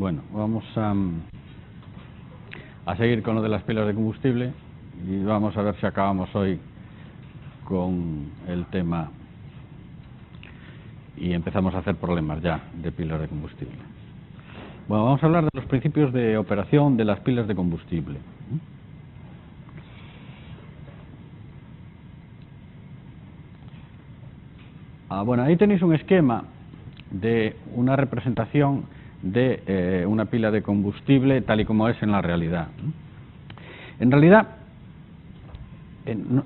Bueno, vamos a seguir con lo de las pilas de combustible y vamos a ver si acabamos hoy con el tema y empezamos a hacer problemas ya de pilas de combustible. Bueno, vamos a hablar de los principios de operación de las pilas de combustible. Bueno, ahí tenéis un esquema de una representación de una pila de combustible tal y como es en la realidad. En realidad,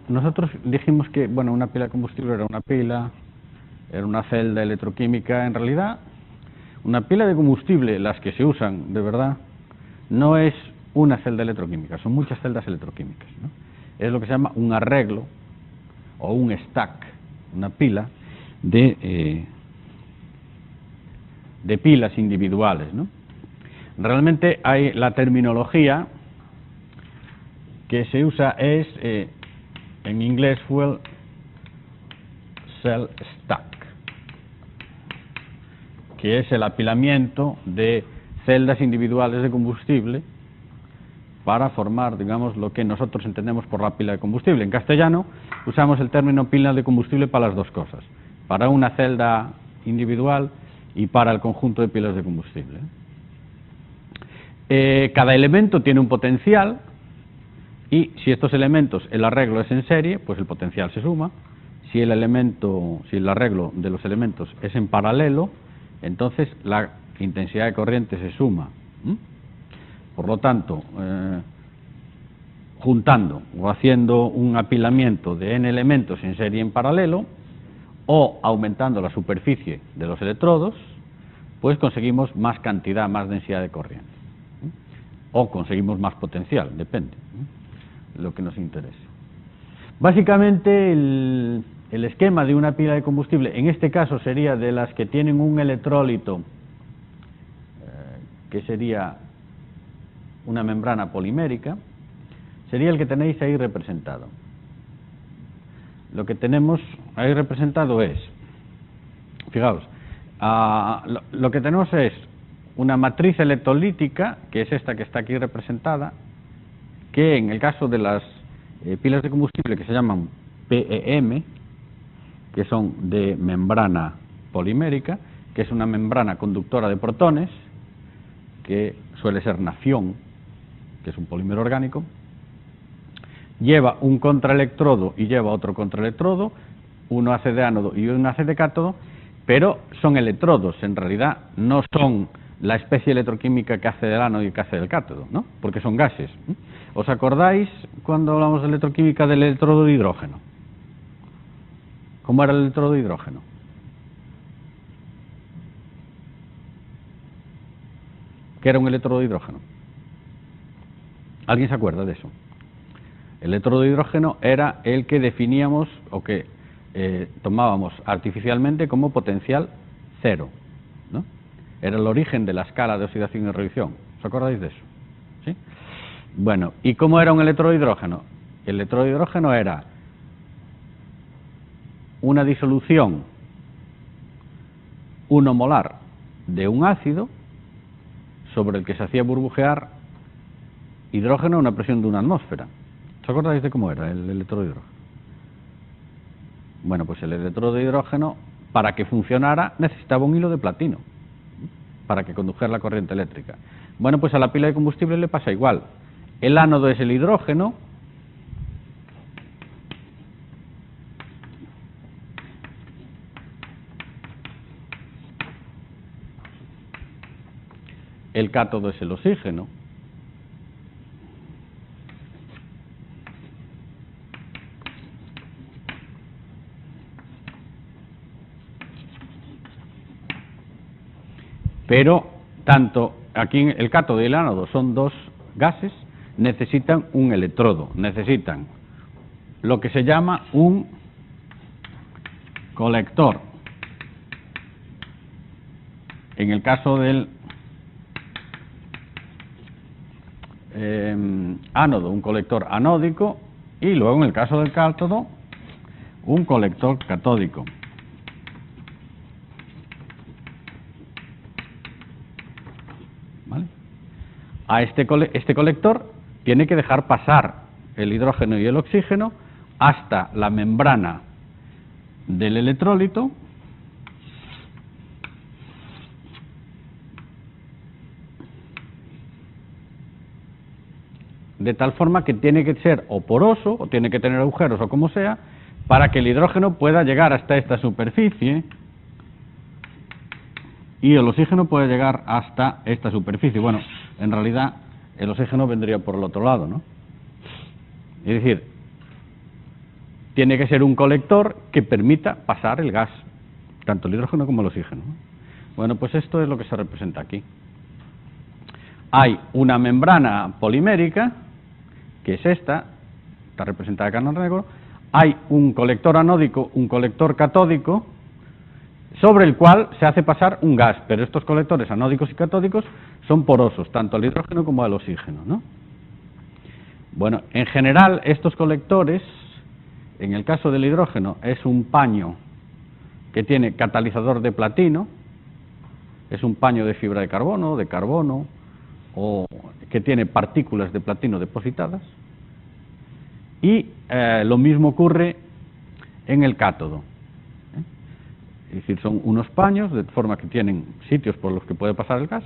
nosotros dijimos que bueno, una pila de combustible era una pila, era una celda electroquímica. En realidad, una pila de combustible, las que se usan de verdad, no es una celda electroquímica, son muchas celdas electroquímicas, ¿no? Es lo que se llama un arreglo o un stack, una pila de pilas individuales, ¿no? Realmente hay la terminología que se usa es en inglés fuel cell stack, que es el apilamiento de celdas individuales de combustible para formar, digamos, lo que nosotros entendemos por la pila de combustible. En castellano usamos el término pila de combustible para las dos cosas, para una celda individual y para el conjunto de pilas de combustible. Cada elemento tiene un potencial y si estos elementos, el arreglo es en serie, pues el potencial se suma. Si el arreglo de los elementos es en paralelo, entonces la intensidad de corriente se suma. Por lo tanto, juntando o haciendo un apilamiento de n elementos en serie en paralelo o aumentando la superficie de los electrodos, pues conseguimos más cantidad, más densidad de corriente. O conseguimos más potencial, depende de lo que nos interese. Básicamente el esquema de una pila de combustible, en este caso sería de las que tienen un electrólito, que sería una membrana polimérica, sería el que tenéis ahí representado. Lo que tenemos ahí representado es, fijaos, lo que tenemos es una matriz electrolítica, que es esta que está aquí representada, que en el caso de las pilas de combustible que se llaman PEM, que son de membrana polimérica, que es una membrana conductora de protones, que suele ser nafión, que es un polímero orgánico, lleva un contraelectrodo y lleva otro contraelectrodo, uno hace de ánodo y uno hace de cátodo, pero son electrodos, en realidad no son la especie electroquímica que hace del ánodo y que hace del cátodo, ¿no? Porque son gases. ¿Os acordáis cuando hablamos de electroquímica del electrodo de hidrógeno? ¿Cómo era el electrodo de hidrógeno? ¿Qué era un electrodo de hidrógeno? ¿Alguien se acuerda de eso? El electrodo de hidrógeno era el que definíamos o que tomábamos artificialmente como potencial cero, ¿no? Era el origen de la escala de oxidación y reducción. ¿Os acordáis de eso? ¿Sí? Bueno, ¿y cómo era un electrodo de hidrógeno? El electrodo de hidrógeno era una disolución 1 molar de un ácido sobre el que se hacía burbujear hidrógeno a una presión de 1 atmósfera. ¿Os acordáis de cómo era el electrodo de hidrógeno? Bueno, pues el electrodo de hidrógeno, para que funcionara, necesitaba un hilo de platino para que condujera la corriente eléctrica. Bueno, pues a la pila de combustible le pasa igual. El ánodo es el hidrógeno, el cátodo es el oxígeno, pero tanto aquí el cátodo y el ánodo son dos gases, necesitan un electrodo, necesitan lo que se llama un colector. En el caso del ánodo, un colector anódico, y luego en el caso del cátodo, un colector catódico. a este colector tiene que dejar pasar el hidrógeno y el oxígeno hasta la membrana del electrolito, de tal forma que tiene que ser o poroso, o tiene que tener agujeros, o como sea, para que el hidrógeno pueda llegar hasta esta superficie y el oxígeno puede llegar hasta esta superficie. Bueno, en realidad el oxígeno vendría por el otro lado, ¿no? Es decir, tiene que ser un colector que permita pasar el gas, tanto el hidrógeno como el oxígeno. Bueno, pues esto es lo que se representa aquí. Hay una membrana polimérica, que es esta, está representada acá en negro. Hay un colector anódico, un colector catódico, sobre el cual se hace pasar un gas, pero estos colectores anódicos y catódicos son porosos, tanto al hidrógeno como al oxígeno, ¿no? Bueno, en general estos colectores, en el caso del hidrógeno, es un paño que tiene catalizador de platino, es un paño de fibra de carbono, o que tiene partículas de platino depositadas, y lo mismo ocurre en el cátodo. Es decir, son unos paños de forma que tienen sitios por los que puede pasar el gas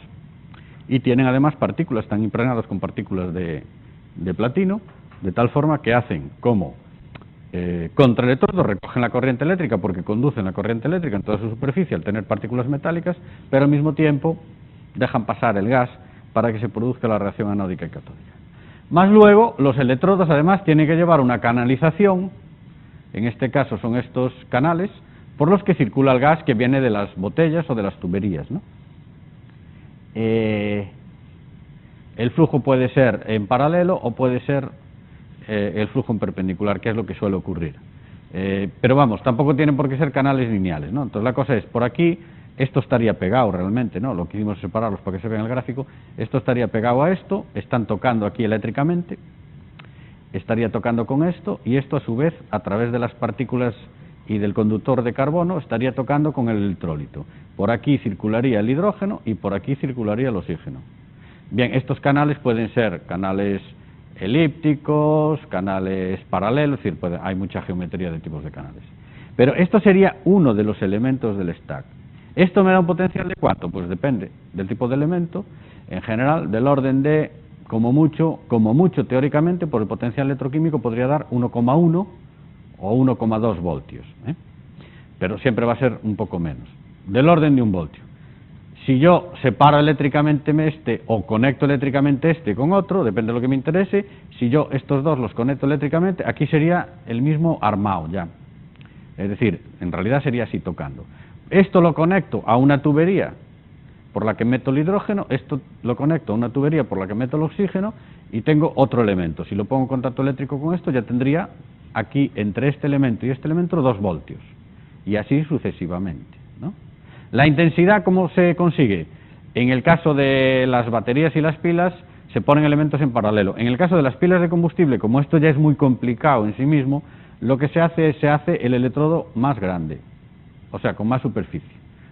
y tienen además partículas, están impregnados con partículas de platino, de tal forma que hacen como contraelectrodos, recogen la corriente eléctrica porque conducen la corriente eléctrica en toda su superficie al tener partículas metálicas, pero al mismo tiempo dejan pasar el gas para que se produzca la reacción anódica y catódica. Más luego, los electrodos además tienen que llevar una canalización, en este caso son estos canales, por los que circula el gas que viene de las botellas o de las tuberías, ¿no? El flujo puede ser en paralelo o puede ser el flujo en perpendicular, que es lo que suele ocurrir. Pero vamos, tampoco tienen por qué ser canales lineales, ¿no? Entonces la cosa es, por aquí, esto estaría pegado realmente, ¿no? Lo que hicimos es separarlos para que se vea en el gráfico. Esto estaría pegado a esto, están tocando aquí eléctricamente, estaría tocando con esto, y esto a su vez, a través de las partículas y del conductor de carbono, estaría tocando con el electrolito. Por aquí circularía el hidrógeno y por aquí circularía el oxígeno. Bien, estos canales pueden ser canales elípticos, canales paralelos, es decir, hay mucha geometría de tipos de canales. Pero esto sería uno de los elementos del stack. ¿Esto me da un potencial de cuánto? Pues depende del tipo de elemento, en general del orden de, como mucho teóricamente, por el potencial electroquímico podría dar 1,1 o 1,2 voltios, pero siempre va a ser un poco menos, del orden de 1 voltio. Si yo separo eléctricamente este o conecto eléctricamente este con otro, depende de lo que me interese, si yo estos dos los conecto eléctricamente, aquí sería el mismo armado ya, es decir, en realidad sería así tocando. Esto lo conecto a una tubería por la que meto el hidrógeno, esto lo conecto a una tubería por la que meto el oxígeno y tengo otro elemento. Si lo pongo en contacto eléctrico con esto, ya tendría aquí entre este elemento y este elemento 2 voltios y así sucesivamente, ¿no? La intensidad, ¿cómo se consigue? En el caso de las baterías y las pilas se ponen elementos en paralelo. En el caso de las pilas de combustible, como esto ya es muy complicado en sí mismo, lo que se hace es el electrodo más grande, o sea, con más superficie.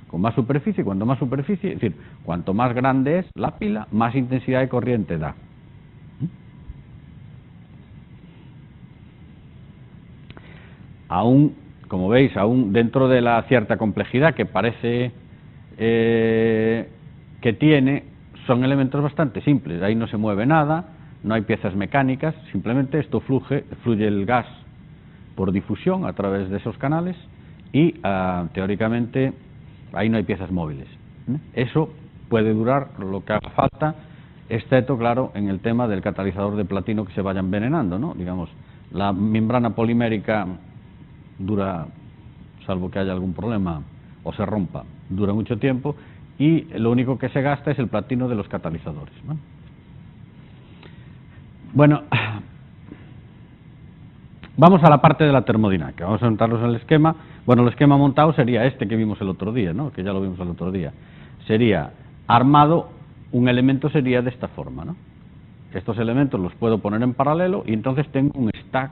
Con más superficie, cuanto más superficie, es decir, cuanto más grande es la pila, más intensidad de corriente da. Aún, como veis, aún dentro de la cierta complejidad que parece que tiene, son elementos bastante simples. Ahí no se mueve nada, no hay piezas mecánicas, simplemente esto fluye el gas por difusión a través de esos canales y teóricamente ahí no hay piezas móviles. Eso puede durar lo que haga falta, excepto, claro, en el tema del catalizador de platino que se vaya envenenando, ¿no? Digamos, la membrana polimérica dura, salvo que haya algún problema o se rompa, dura mucho tiempo y lo único que se gasta es el platino de los catalizadores, ¿no? Bueno, vamos a la parte de la termodinámica, vamos a montarnos en el esquema. Bueno, el esquema montado sería este que vimos el otro día, ¿no? Que ya lo vimos el otro día. Sería armado, un elemento sería de esta forma, ¿no? Estos elementos los puedo poner en paralelo y entonces tengo un stack,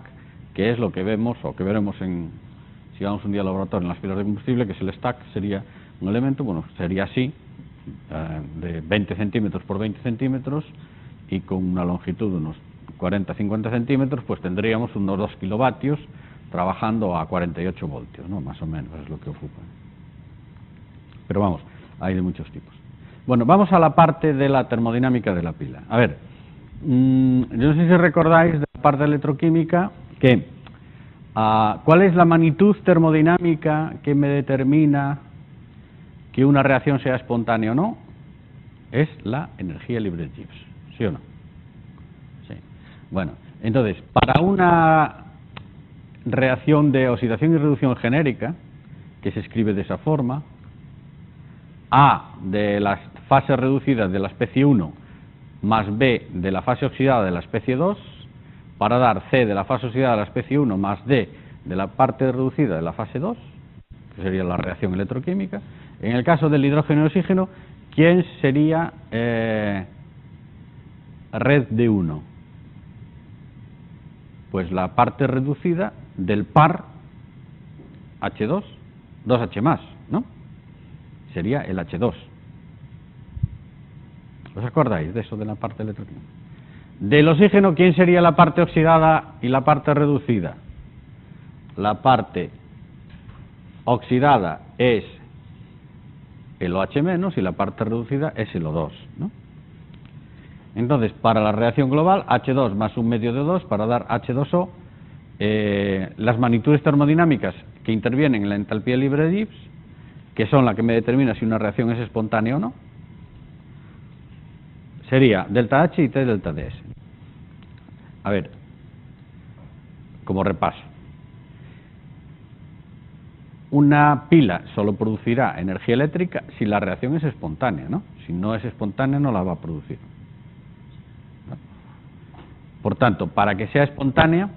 que es lo que vemos o que veremos si vamos un día al laboratorio en las pilas de combustible, que es el stack, sería un elemento, bueno, sería así, de 20 centímetros por 20 centímetros, y con una longitud de unos 40-50 centímetros, pues tendríamos unos 2 kilovatios trabajando a 48 voltios, ¿no? Más o menos es lo que ocupa. Pero vamos, hay de muchos tipos. Bueno, vamos a la parte de la termodinámica de la pila. A ver, yo no sé si recordáis de la parte electroquímica que ¿cuál es la magnitud termodinámica que me determina que una reacción sea espontánea o no? Es la energía libre de Gibbs, ¿sí o no? Sí. Bueno, entonces, para una reacción de oxidación y reducción genérica, que se escribe de esa forma, A de las fases reducidas de la especie 1 más B de la fase oxidada de la especie 2, para dar C de la fase oxidada de la especie 1 más D de la parte reducida de la fase 2, que sería la reacción electroquímica. En el caso del hidrógeno y oxígeno, ¿quién sería red de 1? Pues la parte reducida del par H2, 2H más, ¿no? Sería el H2. ¿Os acordáis de eso de la parte electroquímica? Del oxígeno, ¿quién sería la parte oxidada y la parte reducida? La parte oxidada es el OH- y la parte reducida es el O2, ¿no? Entonces, para la reacción global, H2 más un medio de 2 para dar H2O, las magnitudes termodinámicas que intervienen en la entalpía libre de Gibbs, que son las que me determina si una reacción es espontánea o no, sería delta H y T delta DS. A ver, como repaso. Una pila solo producirá energía eléctrica si la reacción es espontánea, ¿no? Si no es espontánea no la va a producir. Por tanto, para que sea espontánea,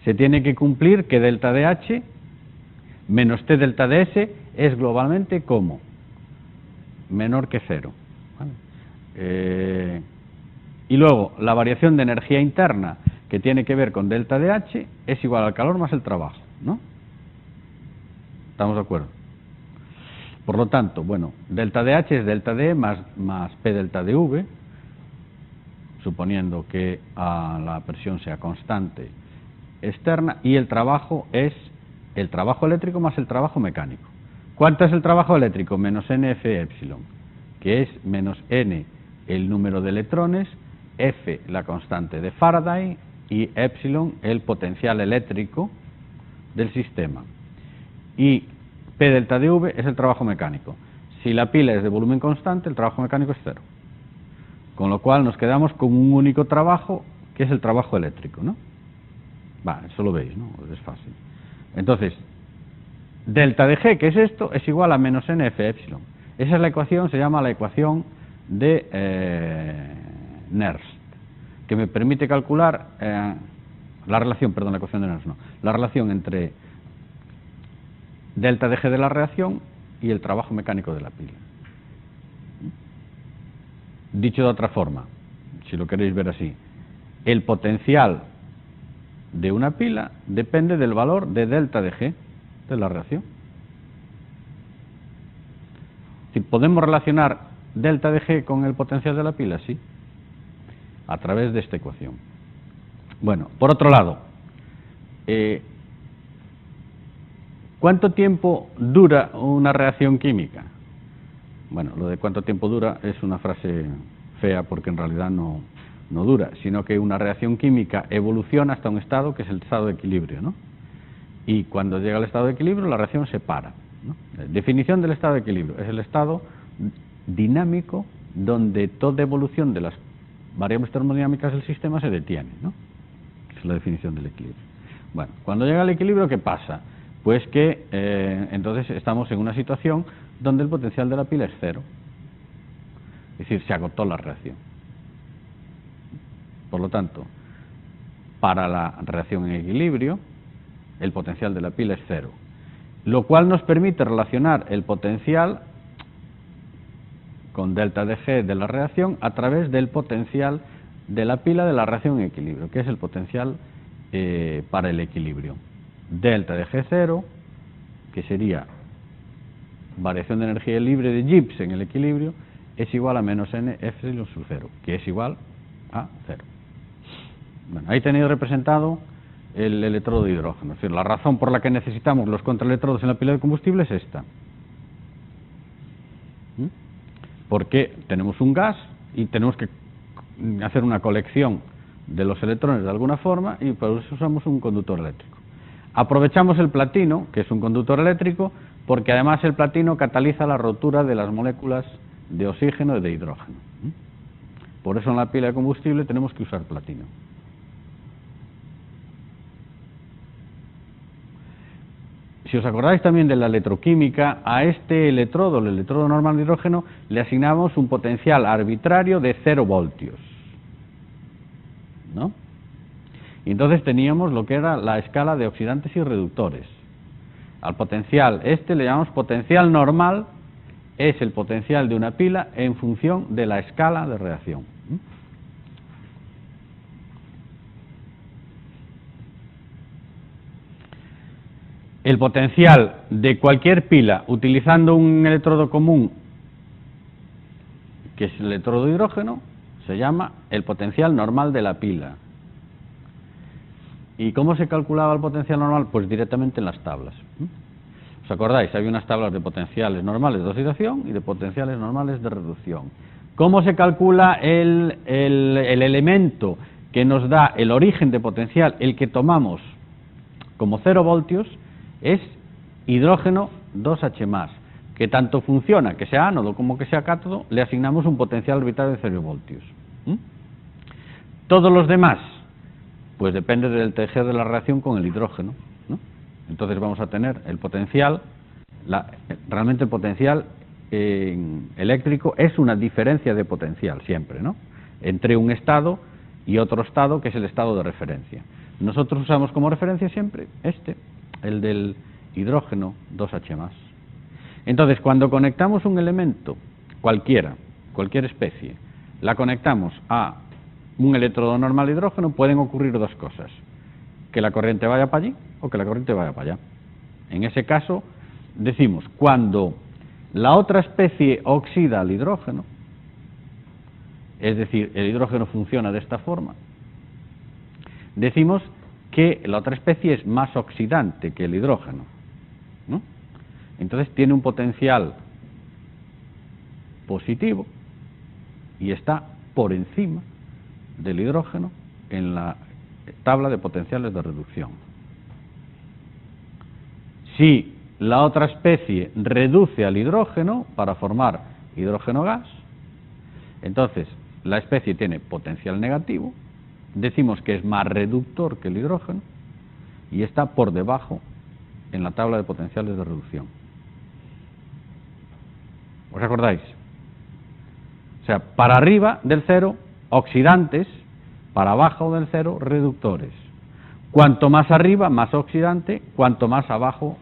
se tiene que cumplir que delta DH menos T delta DS es globalmente como menor que 0. ¿Vale? Y luego, la variación de energía interna que tiene que ver con delta DH es igual al calor más el trabajo, ¿no? ¿Estamos de acuerdo? Por lo tanto, bueno, delta DH es delta D más P delta DV, suponiendo que la presión sea constante externa, y el trabajo es el trabajo eléctrico más el trabajo mecánico. ¿Cuánto es el trabajo eléctrico? Menos NF epsilon, que es menos N el número de electrones, F la constante de Faraday y epsilon el potencial eléctrico del sistema. Y P delta dV es el trabajo mecánico. Si la pila es de volumen constante, el trabajo mecánico es 0. Con lo cual nos quedamos con un único trabajo, que es el trabajo eléctrico, ¿no? Eso lo veis, ¿no? Es fácil. Entonces, delta de G, que es esto, es igual a menos NF epsilon. Esa es la ecuación, se llama la ecuación de Nernst, que me permite calcular la relación entre delta de G de la reacción y el trabajo mecánico de la pila. Dicho de otra forma, si lo queréis ver así, el potencial de una pila depende del valor de delta de G de la reacción. Si podemos relacionar delta de G con el potencial de la pila, sí, a través de esta ecuación. Bueno, por otro lado, ¿cuánto tiempo dura una reacción química? Bueno, lo de cuánto tiempo dura es una frase fea porque en realidad no dura, sino que una reacción química evoluciona hasta un estado que es el estado de equilibrio, ¿no? Y cuando llega al estado de equilibrio la reacción se para, ¿no? La definición del estado de equilibrio es el estado dinámico donde toda evolución de las variables termodinámicas del sistema se detiene, ¿no? Es la definición del equilibrio. Bueno, cuando llega al equilibrio, ¿qué pasa? Pues que entonces estamos en una situación donde el potencial de la pila es 0. Es decir, se agotó la reacción. Por lo tanto, para la reacción en equilibrio, el potencial de la pila es 0. Lo cual nos permite relacionar el potencial con delta de G de la reacción a través del potencial de la pila de la reacción en equilibrio, que es el potencial para el equilibrio. Delta de G0, que sería variación de energía libre de Gibbs en el equilibrio, es igual a menos N epsilon sub 0, que es igual a 0. Bueno, ahí tenéis representado el electrodo de hidrógeno. Es decir, la razón por la que necesitamos los contraelectrodos en la pila de combustible es esta. Porque tenemos un gas y tenemos que hacer una colección de los electrones de alguna forma y por eso usamos un conductor eléctrico. Aprovechamos el platino, que es un conductor eléctrico, porque además el platino cataliza la rotura de las moléculas de oxígeno y de hidrógeno. Por eso en la pila de combustible tenemos que usar platino. Si os acordáis también de la electroquímica, a este electrodo, el electrodo normal de hidrógeno, le asignamos un potencial arbitrario de 0 voltios, ¿no? Y entonces teníamos lo que era la escala de oxidantes y reductores. Al potencial este le llamamos potencial normal, es el potencial de una pila en función de la escala de reacción. El potencial de cualquier pila utilizando un electrodo común, que es el electrodo de hidrógeno, se llama el potencial normal de la pila. ¿Y cómo se calculaba el potencial normal? Pues directamente en las tablas. ¿Os acordáis? Había unas tablas de potenciales normales de oxidación y de potenciales normales de reducción. ¿Cómo se calcula el elemento que nos da el origen de potencial, el que tomamos como 0 voltios? Es hidrógeno 2H+, que tanto funciona que sea ánodo como que sea cátodo, le asignamos un potencial arbitrario de 0 voltios. Todos los demás, pues depende del tejer de la reacción con el hidrógeno, ¿no? Entonces vamos a tener el potencial, realmente el potencial eléctrico es una diferencia de potencial siempre, ¿no? Entre un estado y otro estado, que es el estado de referencia. Nosotros usamos como referencia siempre el del hidrógeno 2H+. Entonces, cuando conectamos un elemento, cualquier especie, la conectamos a un electrodo normal de hidrógeno, pueden ocurrir dos cosas: que la corriente vaya para allí o que la corriente vaya para allá. En ese caso, decimos, cuando la otra especie oxida al hidrógeno, es decir, el hidrógeno funciona de esta forma, decimos que la otra especie es más oxidante que el hidrógeno, ¿no? Entonces tiene un potencial positivo y está por encima del hidrógeno en la tabla de potenciales de reducción. Si la otra especie reduce al hidrógeno para formar hidrógeno gas, entonces la especie tiene potencial negativo, decimos que es más reductor que el hidrógeno y está por debajo en la tabla de potenciales de reducción. ¿Os acordáis? O sea, para arriba del cero, oxidantes; para abajo del cero, reductores. Cuanto más arriba, más oxidante; cuanto más abajo,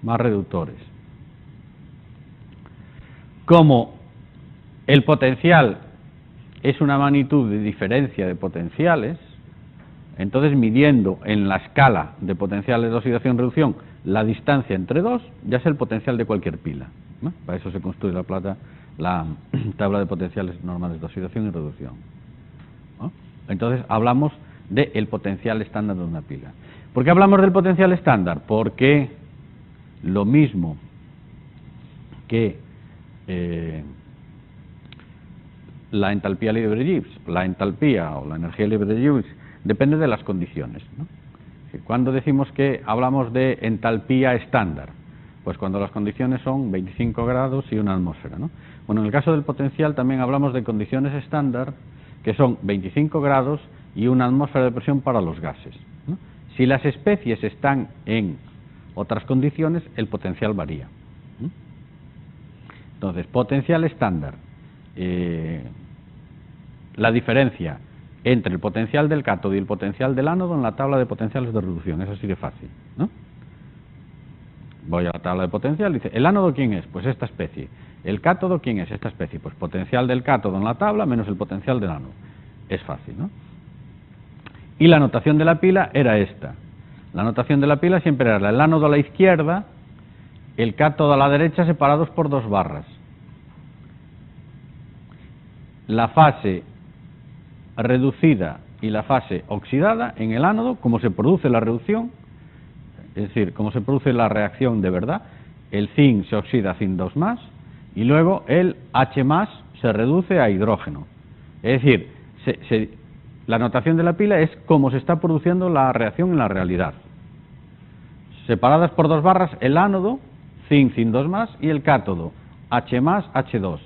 más reductores. Como el potencial es una magnitud de diferencia de potenciales, entonces midiendo en la escala de potenciales de oxidación-reducción la distancia entre dos, ya es el potencial de cualquier pila, ¿no? Para eso se construye la tabla de potenciales normales de oxidación y reducción, ¿no? Entonces hablamos del potencial estándar de una pila. ¿Por qué hablamos del potencial estándar? Porque lo mismo que la entalpía libre de Gibbs, la entalpía o la energía libre de Gibbs depende de las condiciones, ¿no? Cuando decimos que hablamos de entalpía estándar, pues cuando las condiciones son 25 grados y una atmósfera, ¿no? Bueno, en el caso del potencial también hablamos de condiciones estándar, que son 25 grados y una atmósfera de presión para los gases, ¿no? Si las especies están en otras condiciones, el potencial varía, ¿no? Entonces, potencial estándar, la diferencia entre el potencial del cátodo y el potencial del ánodo en la tabla de potenciales de reducción. Es así de fácil, ¿no? Voy a la tabla de potencial y dice, ¿el ánodo quién es? Pues esta especie. ¿El cátodo quién es? Esta especie. Pues potencial del cátodo en la tabla menos el potencial del ánodo. Es fácil, ¿no? Y la notación de la pila era esta. La notación de la pila siempre era el ánodo a la izquierda, el cátodo a la derecha, separados por dos barras. La fase reducida y la fase oxidada en el ánodo, como se produce la reducción, es decir, como se produce la reacción de verdad, el zinc se oxida a zinc 2+, y luego el H+ se reduce a hidrógeno. Es decir, la notación de la pila es cómo se está produciendo la reacción en la realidad. Separadas por 2 barras, el ánodo, zinc 2+, y el cátodo, H+, H2.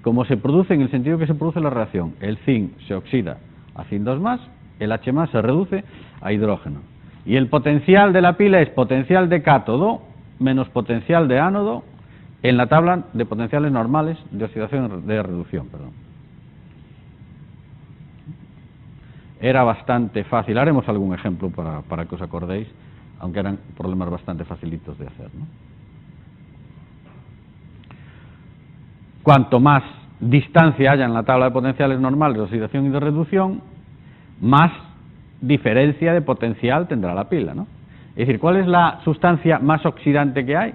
Como se produce en el sentido que se produce la reacción, el zinc se oxida a zinc 2+, el H+ se reduce a hidrógeno. Y el potencial de la pila es potencial de cátodo menos potencial de ánodo en la tabla de potenciales normales de oxidación de reducción. Perdón. Era bastante fácil. Haremos algún ejemplo para que os acordéis, aunque eran problemas bastante facilitos de hacer, ¿no? Cuanto más distancia haya en la tabla de potenciales normales de oxidación y de reducción, más diferencia de potencial tendrá la pila, ¿no? Es decir, ¿cuál es la sustancia más oxidante que hay?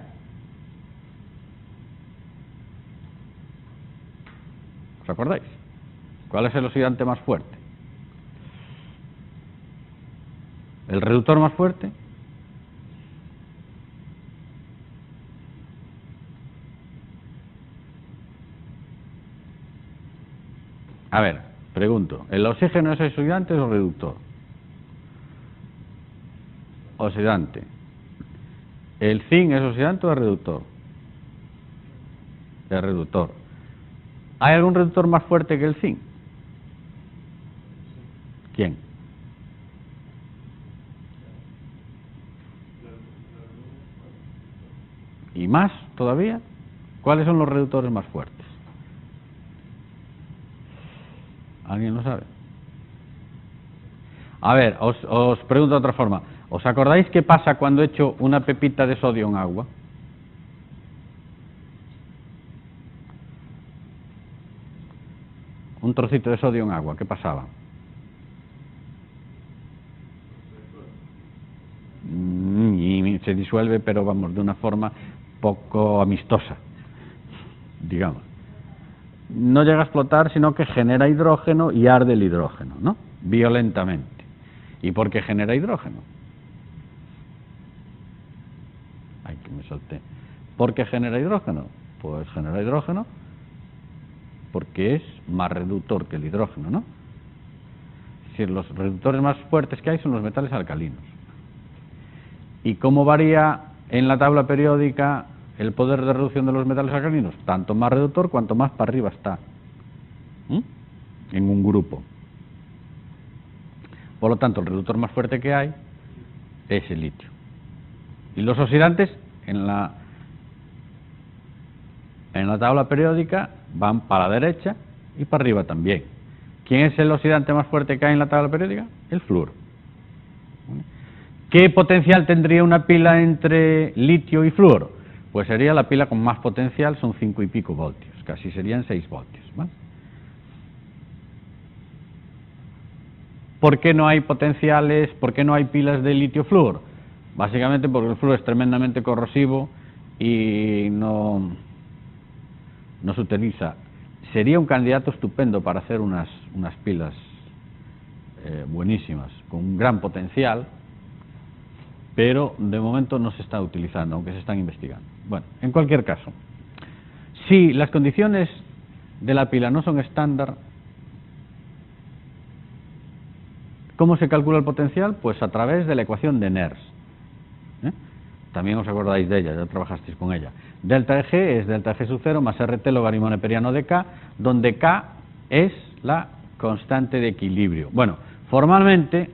¿Os acordáis? ¿Cuál es el oxidante más fuerte? ¿El reductor más fuerte? A ver, pregunto, ¿el oxígeno es oxidante o reductor? Oxidante. ¿El zinc es oxidante o es reductor? Es reductor. ¿Hay algún reductor más fuerte que el zinc? ¿Quién? ¿Y más todavía? ¿Cuáles son los reductores más fuertes? ¿Alguien lo sabe? A ver, os pregunto de otra forma. ¿Os acordáis qué pasa cuando echo una pepita de sodio en agua? Un trocito de sodio en agua, ¿qué pasaba? Y se disuelve, pero vamos, de una forma poco amistosa, digamos. No llega a explotar, sino que genera hidrógeno y arde el hidrógeno, ¿no? Violentamente. ¿Y por qué genera hidrógeno? Ay, que me solté. ¿Por qué genera hidrógeno? Pues genera hidrógeno porque es más reductor que el hidrógeno, ¿no? Es decir, los reductores más fuertes que hay son los metales alcalinos. ¿Y cómo varía en la tabla periódica el poder de reducción de los metales alcalinos? Tanto más reductor cuanto más para arriba está en un grupo. Por lo tanto, el reductor más fuerte que hay es el litio. Y los oxidantes en la tabla periódica van para la derecha y para arriba también. ¿Quién es el oxidante más fuerte que hay en la tabla periódica? El flúor. ¿Qué potencial tendría una pila entre litio y flúor? Pues sería la pila con más potencial, son 5 y pico voltios, casi serían 6 voltios, ¿vale? ¿Por qué no hay potenciales, por qué no hay pilas de litio-flúor? Básicamente porque el flúor es tremendamente corrosivo y no se utiliza. Sería un candidato estupendo para hacer unas pilas buenísimas, con un gran potencial, pero de momento no se está utilizando, aunque se están investigando. Bueno, en cualquier caso, si las condiciones de la pila no son estándar, ¿cómo se calcula el potencial? Pues a través de la ecuación de Nernst. También os acordáis de ella, ya trabajasteis con ella. Delta de G es delta de G sub 0 más RT logaritmo neperiano de K, donde K es la constante de equilibrio. Bueno, formalmente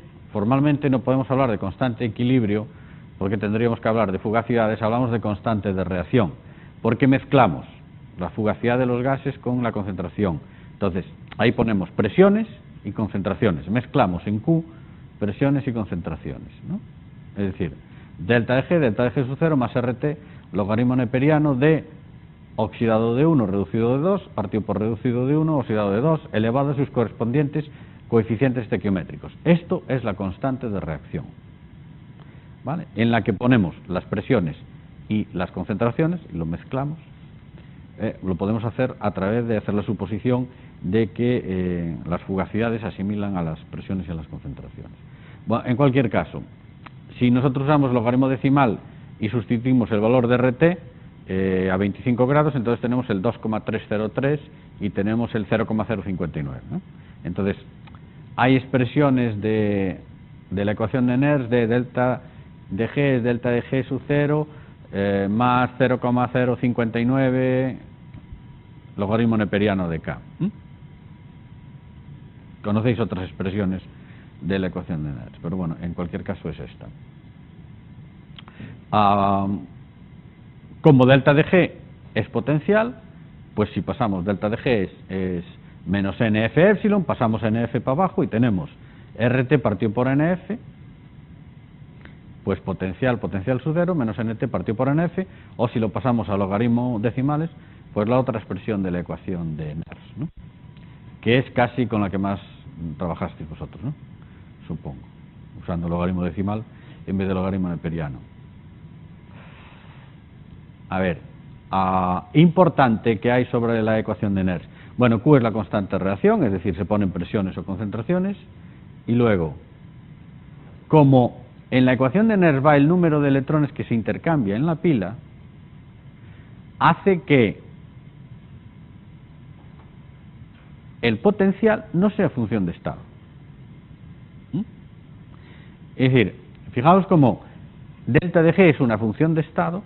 no podemos hablar de constante de equilibrio porque tendríamos que hablar de fugacidades, hablamos de constante de reacción, porque mezclamos la fugacidad de los gases con la concentración. Entonces, ahí ponemos presiones y concentraciones, mezclamos en Q presiones y concentraciones, ¿no? Es decir, delta de G sub 0 más RT logaritmo neperiano de oxidado de 1 reducido de 2 partido por reducido de 1 oxidado de 2 elevado a sus correspondientes coeficientes estequiométricos. Esto es la constante de reacción, ¿vale? En la que ponemos las presiones y las concentraciones y lo mezclamos. Lo podemos hacer a través de hacer la suposición de que las fugacidades asimilan a las presiones y a las concentraciones. Bueno, en cualquier caso, si nosotros usamos logaritmo decimal y sustituimos el valor de RT a 25 grados, entonces tenemos el 2,303 y tenemos el 0,059, ¿no? Entonces, hay expresiones de la ecuación de Nernst de delta de G es delta de G sub 0 más 0,059 logaritmo neperiano de K. Conocéis otras expresiones de la ecuación de Nernst, pero bueno, en cualquier caso es esta. Como delta de G es potencial, pues si pasamos delta de G es menos NF epsilon, pasamos NF para abajo y tenemos RT partido por NF, pues potencial sub 0 menos NT partido por NF, o si lo pasamos a logaritmo decimales, pues la otra expresión de la ecuación de Nernst, ¿no? Que es casi con la que más trabajasteis vosotros, ¿no? Supongo, usando logaritmo decimal en vez de logaritmo neperiano. A ver, importante que hay sobre la ecuación de Nernst. Bueno, Q es la constante de reacción, es decir, se ponen presiones o concentraciones, y luego, como en la ecuación de Nernst va el número de electrones que se intercambia en la pila, hace que el potencial no sea función de estado. Es decir, fijaos como delta de G es una función de estado,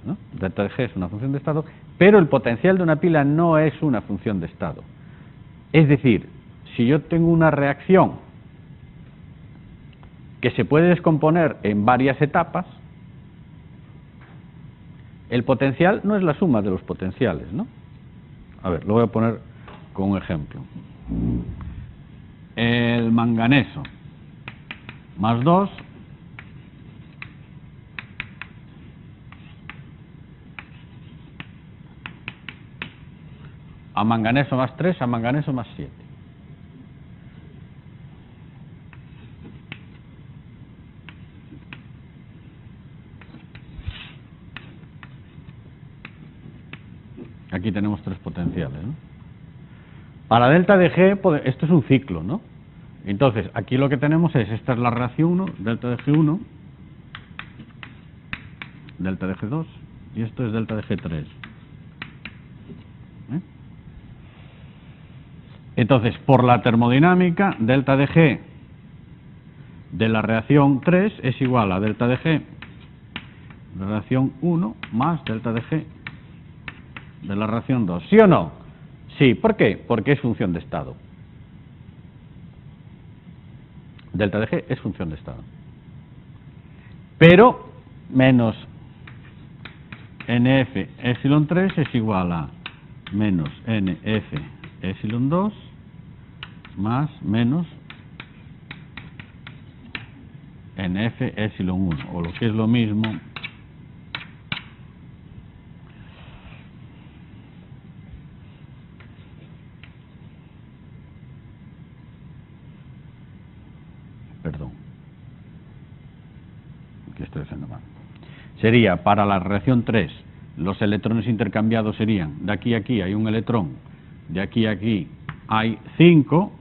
¿no? Delta de G es una función de estado, pero el potencial de una pila no es una función de estado. Es decir, si yo tengo una reacción que se puede descomponer en varias etapas, el potencial no es la suma de los potenciales, ¿no? A ver, lo voy a poner con un ejemplo. El manganeso más 2 a manganeso más 3 a manganeso más 7. Aquí tenemos tres potenciales, ¿no? Para delta de G, esto es un ciclo, ¿no? Entonces, aquí lo que tenemos es, esta es la reacción 1, delta de G1, delta de G2, y esto es delta de G3. Entonces, por la termodinámica, delta de G de la reacción 3 es igual a delta de G de la reacción 1 más delta de G de la reacción 2. ¿Sí o no? Sí. ¿Por qué? Porque es función de estado. Delta de G es función de estado. Pero menos NF epsilon 3 es igual a menos NF epsilon 2 más menos NF epsilon 1, o lo que es lo mismo, perdón, que estoy haciendo mal, sería para la reacción 3, los electrones intercambiados serían, de aquí a aquí hay un electrón, de aquí a aquí hay 5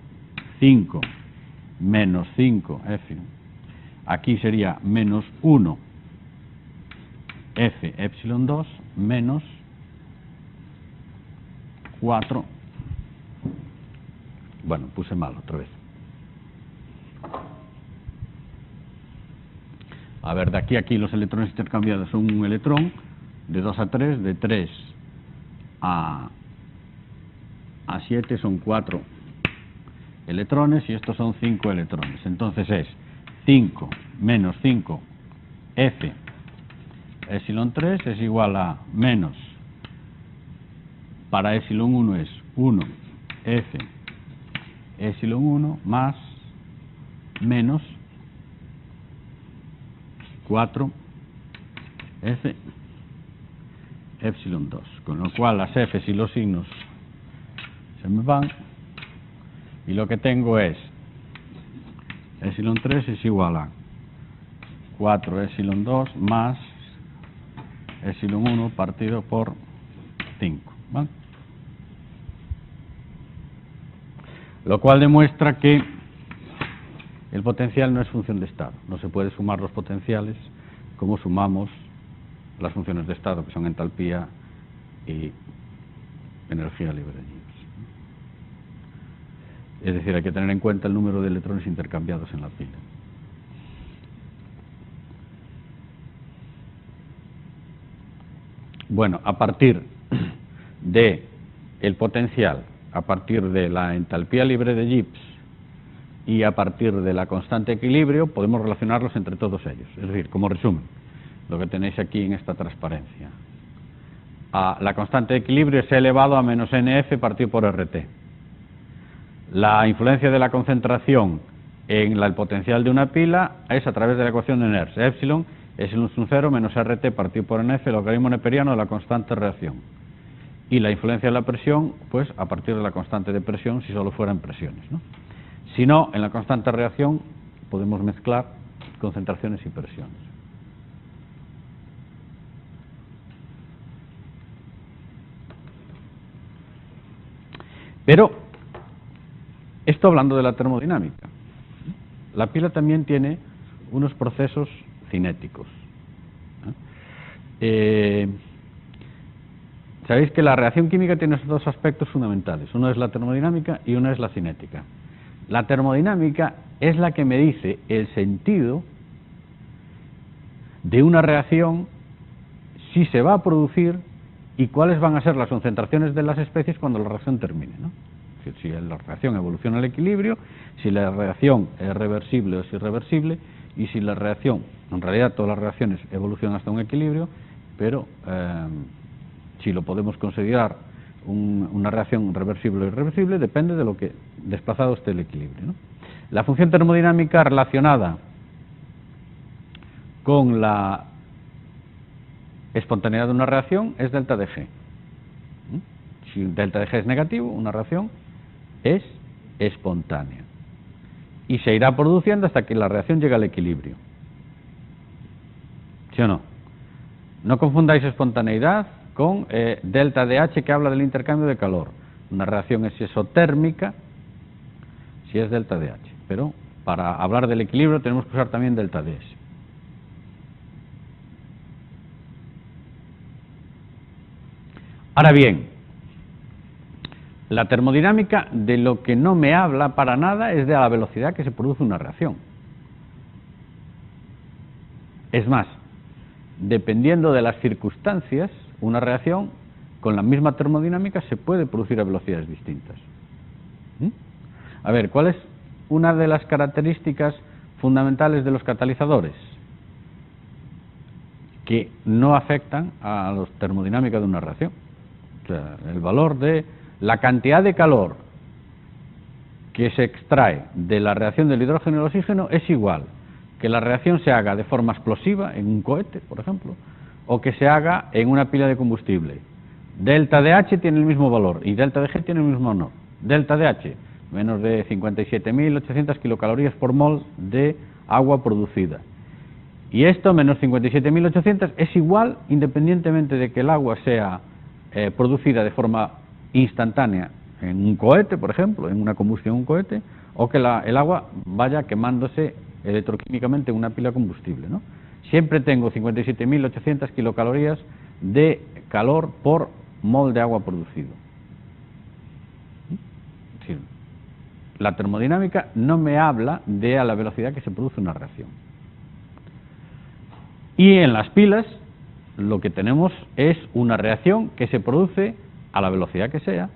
menos 5 F, aquí sería menos 1 F epsilon 2 menos 4, bueno, puse mal otra vez. A ver, de aquí a aquí los electrones intercambiados son un electrón, de 2 a 3, de 3 a 7 son 4 electrones y estos son 5 electrones. Entonces es 5 menos 5 F epsilon 3 es igual a menos, para epsilon 1 es 1 F epsilon 1 más menos 4 F epsilon 2, con lo cual las Fs y los signos se me van y lo que tengo es epsilon 3 es igual a 4 epsilon 2 más epsilon 1 partido por 5, ¿vale? Lo cual demuestra que el potencial no es función de estado. No se puede sumar los potenciales como sumamos las funciones de estado, que son entalpía y energía libre de Gibbs. Es decir, hay que tener en cuenta el número de electrones intercambiados en la pila. Bueno, a partir de el potencial, a partir de la entalpía libre de Gibbs y a partir de la constante de equilibrio, podemos relacionarlos entre todos ellos. Es decir, como resumen, lo que tenéis aquí en esta transparencia. La constante de equilibrio es E elevado a menos NF partido por RT. La influencia de la concentración en el potencial de una pila es a través de la ecuación de Nernst. Epsilon es el 1 menos RT partido por NF, el logaritmo neperiano de la constante de reacción. Y la influencia de la presión, pues a partir de la constante de presión, si solo fueran presiones, ¿no? Si no, en la constante de reacción podemos mezclar concentraciones y presiones. Pero, esto hablando de la termodinámica, la pila también tiene unos procesos cinéticos. Sabéis que la reacción química tiene esos dos aspectos fundamentales. Uno es la termodinámica y uno es la cinética. La termodinámica es la que me dice el sentido de una reacción, si se va a producir y cuáles van a ser las concentraciones de las especies cuando la reacción termine, ¿no? Si la reacción evoluciona al equilibrio, si la reacción es reversible o es irreversible, y si la reacción, en realidad todas las reacciones evolucionan hasta un equilibrio, pero si lo podemos considerar una reacción reversible o irreversible, depende de lo que desplazado esté el equilibrio, ¿no? La función termodinámica relacionada con la espontaneidad de una reacción es delta de G. Si delta de G es negativo, una reacción es espontánea y se irá produciendo hasta que la reacción llegue al equilibrio. ¿Sí o no? No confundáis espontaneidad con delta de H, que habla del intercambio de calor. Una reacción es isotérmica si es delta de H, pero para hablar del equilibrio tenemos que usar también delta de S. Ahora bien, la termodinámica de lo que no me habla para nada es de la velocidad que se produce una reacción. Es más, dependiendo de las circunstancias, una reacción con la misma termodinámica se puede producir a velocidades distintas. A ver, ¿cuál es una de las características fundamentales de los catalizadores? Que no afectan a la termodinámica de una reacción. O sea, el valor de la cantidad de calor que se extrae de la reacción del hidrógeno y el oxígeno es igual que la reacción se haga de forma explosiva en un cohete, por ejemplo, o que se haga en una pila de combustible. Delta de H tiene el mismo valor y delta de G tiene el mismo valor. Delta de H, menos de 57.800 kilocalorías por mol de agua producida. Y esto, menos 57.800, es igual independientemente de que el agua sea producida de forma instantánea en un cohete, por ejemplo, en una combustión en un cohete, o que el agua vaya quemándose electroquímicamente en una pila de combustible, ¿no? Siempre tengo 57.800 kilocalorías de calor por mol de agua producido. Es decir, la termodinámica no me habla de a la velocidad que se produce una reacción. Y en las pilas lo que tenemos es una reacción que se produce a la velocidad que sea,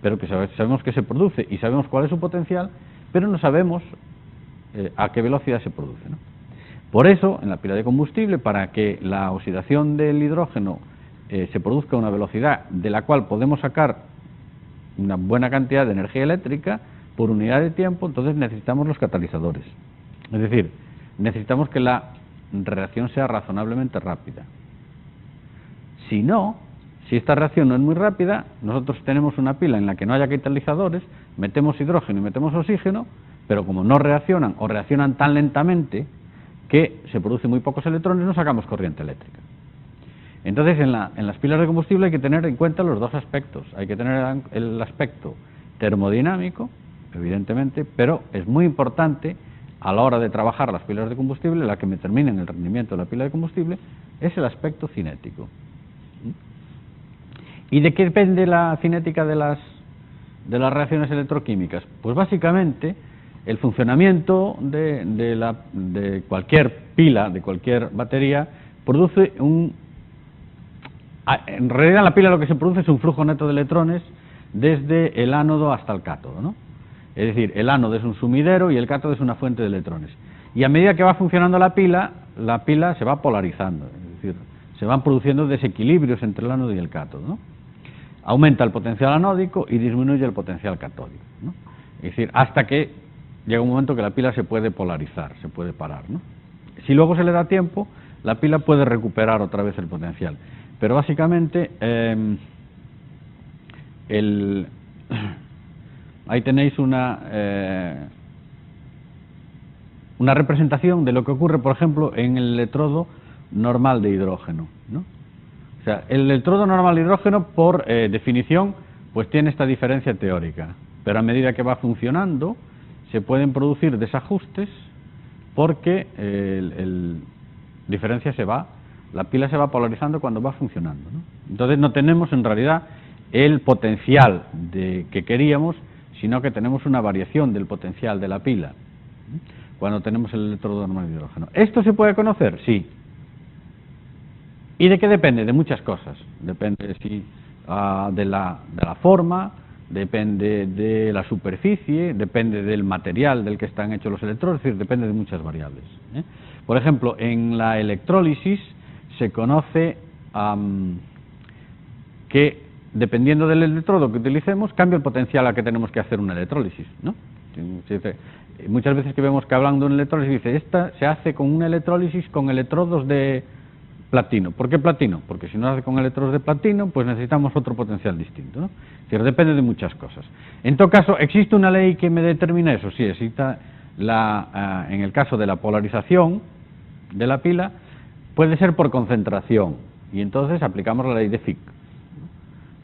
pero que sabemos que se produce y sabemos cuál es su potencial, pero no sabemos a qué velocidad se produce, ¿no? Por eso, en la pila de combustible, para que la oxidación del hidrógeno se produzca a una velocidad de la cual podemos sacar una buena cantidad de energía eléctrica por unidad de tiempo, entonces necesitamos los catalizadores. Es decir, necesitamos que la reacción sea razonablemente rápida. Si no, si esta reacción no es muy rápida, nosotros tenemos una pila en la que no haya catalizadores, metemos hidrógeno y metemos oxígeno, pero como no reaccionan o reaccionan tan lentamente que se producen muy pocos electrones, no sacamos corriente eléctrica. Entonces, en las pilas de combustible hay que tener en cuenta los dos aspectos. Hay que tener el aspecto termodinámico, evidentemente, pero es muy importante a la hora de trabajar las pilas de combustible, la que me determina el rendimiento de la pila de combustible, es el aspecto cinético. ¿Y de qué depende la cinética de las reacciones electroquímicas? Pues básicamente el funcionamiento de cualquier pila, de cualquier batería, produce en realidad la pila lo que se produce es un flujo neto de electrones desde el ánodo hasta el cátodo, ¿no? Es decir, el ánodo es un sumidero y el cátodo es una fuente de electrones. Y a medida que va funcionando la pila se va polarizando, es decir, se van produciendo desequilibrios entre el ánodo y el cátodo, ¿no? Aumenta el potencial anódico y disminuye el potencial catódico, ¿no? Es decir, hasta que llega un momento que la pila se puede polarizar, se puede parar, ¿no? Si luego se le da tiempo, la pila puede recuperar otra vez el potencial. Pero básicamente ahí tenéis una representación de lo que ocurre, por ejemplo, en el electrodo normal de hidrógeno, ¿no? O sea, el electrodo normal de hidrógeno, por definición, pues tiene esta diferencia teórica, pero a medida que va funcionando, se pueden producir desajustes porque la pila se va polarizando cuando va funcionando, ¿no? Entonces no tenemos en realidad el potencial que queríamos, sino que tenemos una variación del potencial de la pila cuando tenemos el electrodo normal de hidrógeno. ¿Esto se puede conocer? Sí. ¿Y de qué depende? De muchas cosas. Depende de la forma, depende de la superficie, depende del material del que están hechos los electrodos, es decir, depende de muchas variables, ¿eh? Por ejemplo, en la electrólisis se conoce que dependiendo del electrodo que utilicemos, cambia el potencial a que tenemos que hacer una electrólisis, ¿no? Muchas veces que vemos que hablan de una electrólisis, dice, esta se hace con una electrólisis con electrodos de platino. ¿Por qué platino? Porque si no se hace con electrodos de platino, pues necesitamos otro potencial distinto, ¿no? Es decir, depende de muchas cosas. En todo caso, ¿existe una ley que me determina eso? Sí, existe en el caso de la polarización de la pila, puede ser por concentración, y entonces aplicamos la ley de Fick,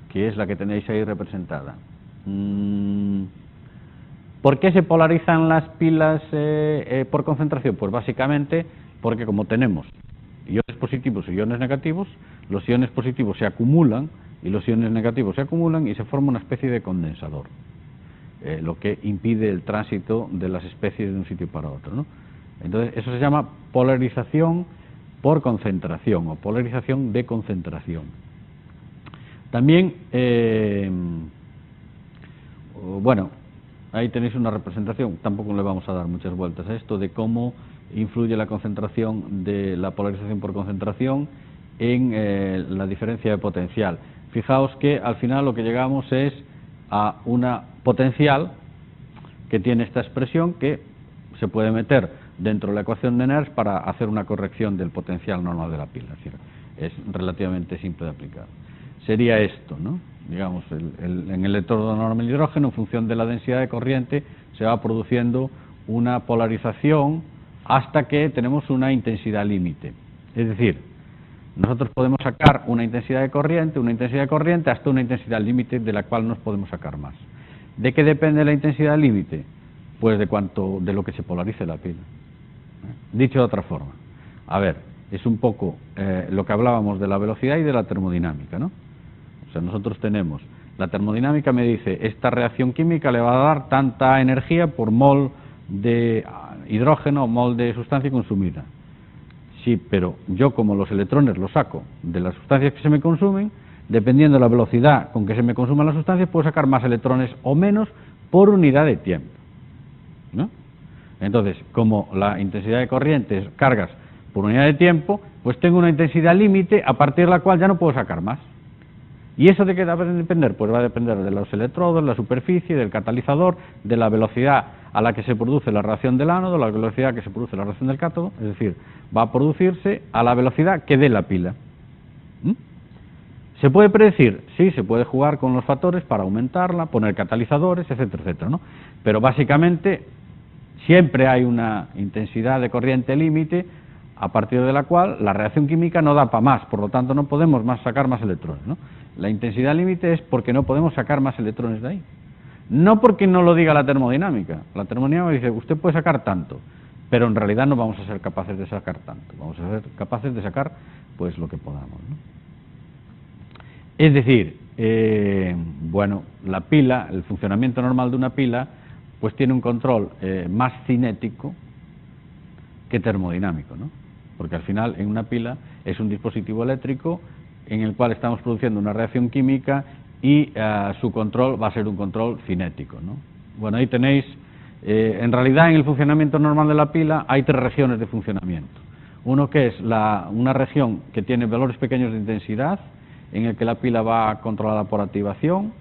que es la que tenéis ahí representada. ¿Por qué se polarizan las pilas por concentración? Pues básicamente porque como tenemos iones positivos y iones negativos, los iones positivos se acumulan y los iones negativos se acumulan y se forma una especie de condensador, lo que impide el tránsito de las especies de un sitio para otro, ¿no? Entonces eso se llama polarización por concentración o polarización de concentración. También, bueno, ahí tenéis una representación, tampoco le vamos a dar muchas vueltas a esto, de cómo influye la concentración de la polarización por concentración en la diferencia de potencial. Fijaos que al final lo que llegamos es a una potencial que tiene esta expresión que se puede meter dentro de la ecuación de Nernst para hacer una corrección del potencial normal de la pila. Es decir, es relativamente simple de aplicar. Sería esto, ¿no? Digamos, en el electrodo normal de hidrógeno, en función de la densidad de corriente, se va produciendo una polarización hasta que tenemos una intensidad límite. Es decir, nosotros podemos sacar una intensidad de corriente hasta una intensidad límite de la cual no podemos sacar más. ¿De qué depende la intensidad límite? Pues de lo que se polarice la pila. Dicho de otra forma, a ver, es un poco lo que hablábamos de la velocidad y de la termodinámica, ¿no? O sea, nosotros tenemos, la termodinámica me dice, esta reacción química le va a dar tanta energía por mol de hidrógeno o mol de sustancia consumida. Sí, pero yo como los electrones los saco de las sustancias que se me consumen, dependiendo de la velocidad con que se me consuman las sustancias, puedo sacar más electrones o menos por unidad de tiempo, ¿no? Entonces, como la intensidad de corriente es cargas por unidad de tiempo, pues tengo una intensidad límite a partir de la cual ya no puedo sacar más. ¿Y eso de qué va a depender? Pues va a depender de los electrodos, la superficie, del catalizador, de la velocidad a la que se produce la reacción del ánodo, la velocidad que se produce la reacción del cátodo, es decir, va a producirse a la velocidad que dé la pila. ¿Se puede predecir? Sí, se puede jugar con los factores para aumentarla, poner catalizadores, etcétera, etcétera, ¿no? Pero básicamente siempre hay una intensidad de corriente límite a partir de la cual la reacción química no da para más, por lo tanto no podemos sacar más electrones, ¿no? La intensidad límite es porque no podemos sacar más electrones de ahí. No porque no lo diga la termodinámica. La termodinámica dice, usted puede sacar tanto, pero en realidad no vamos a ser capaces de sacar tanto. Vamos a ser capaces de sacar pues lo que podamos, ¿no? Es decir, bueno, la pila, el funcionamiento normal de una pila, pues tiene un control más cinético que termodinámico, ¿no? Porque al final en una pila es un dispositivo eléctrico en el cual estamos produciendo una reacción química y su control va a ser un control cinético, ¿no? Bueno, ahí tenéis, en realidad en el funcionamiento normal de la pila hay tres regiones de funcionamiento. Uno que es una región que tiene valores pequeños de intensidad, en el que la pila va controlada por activación.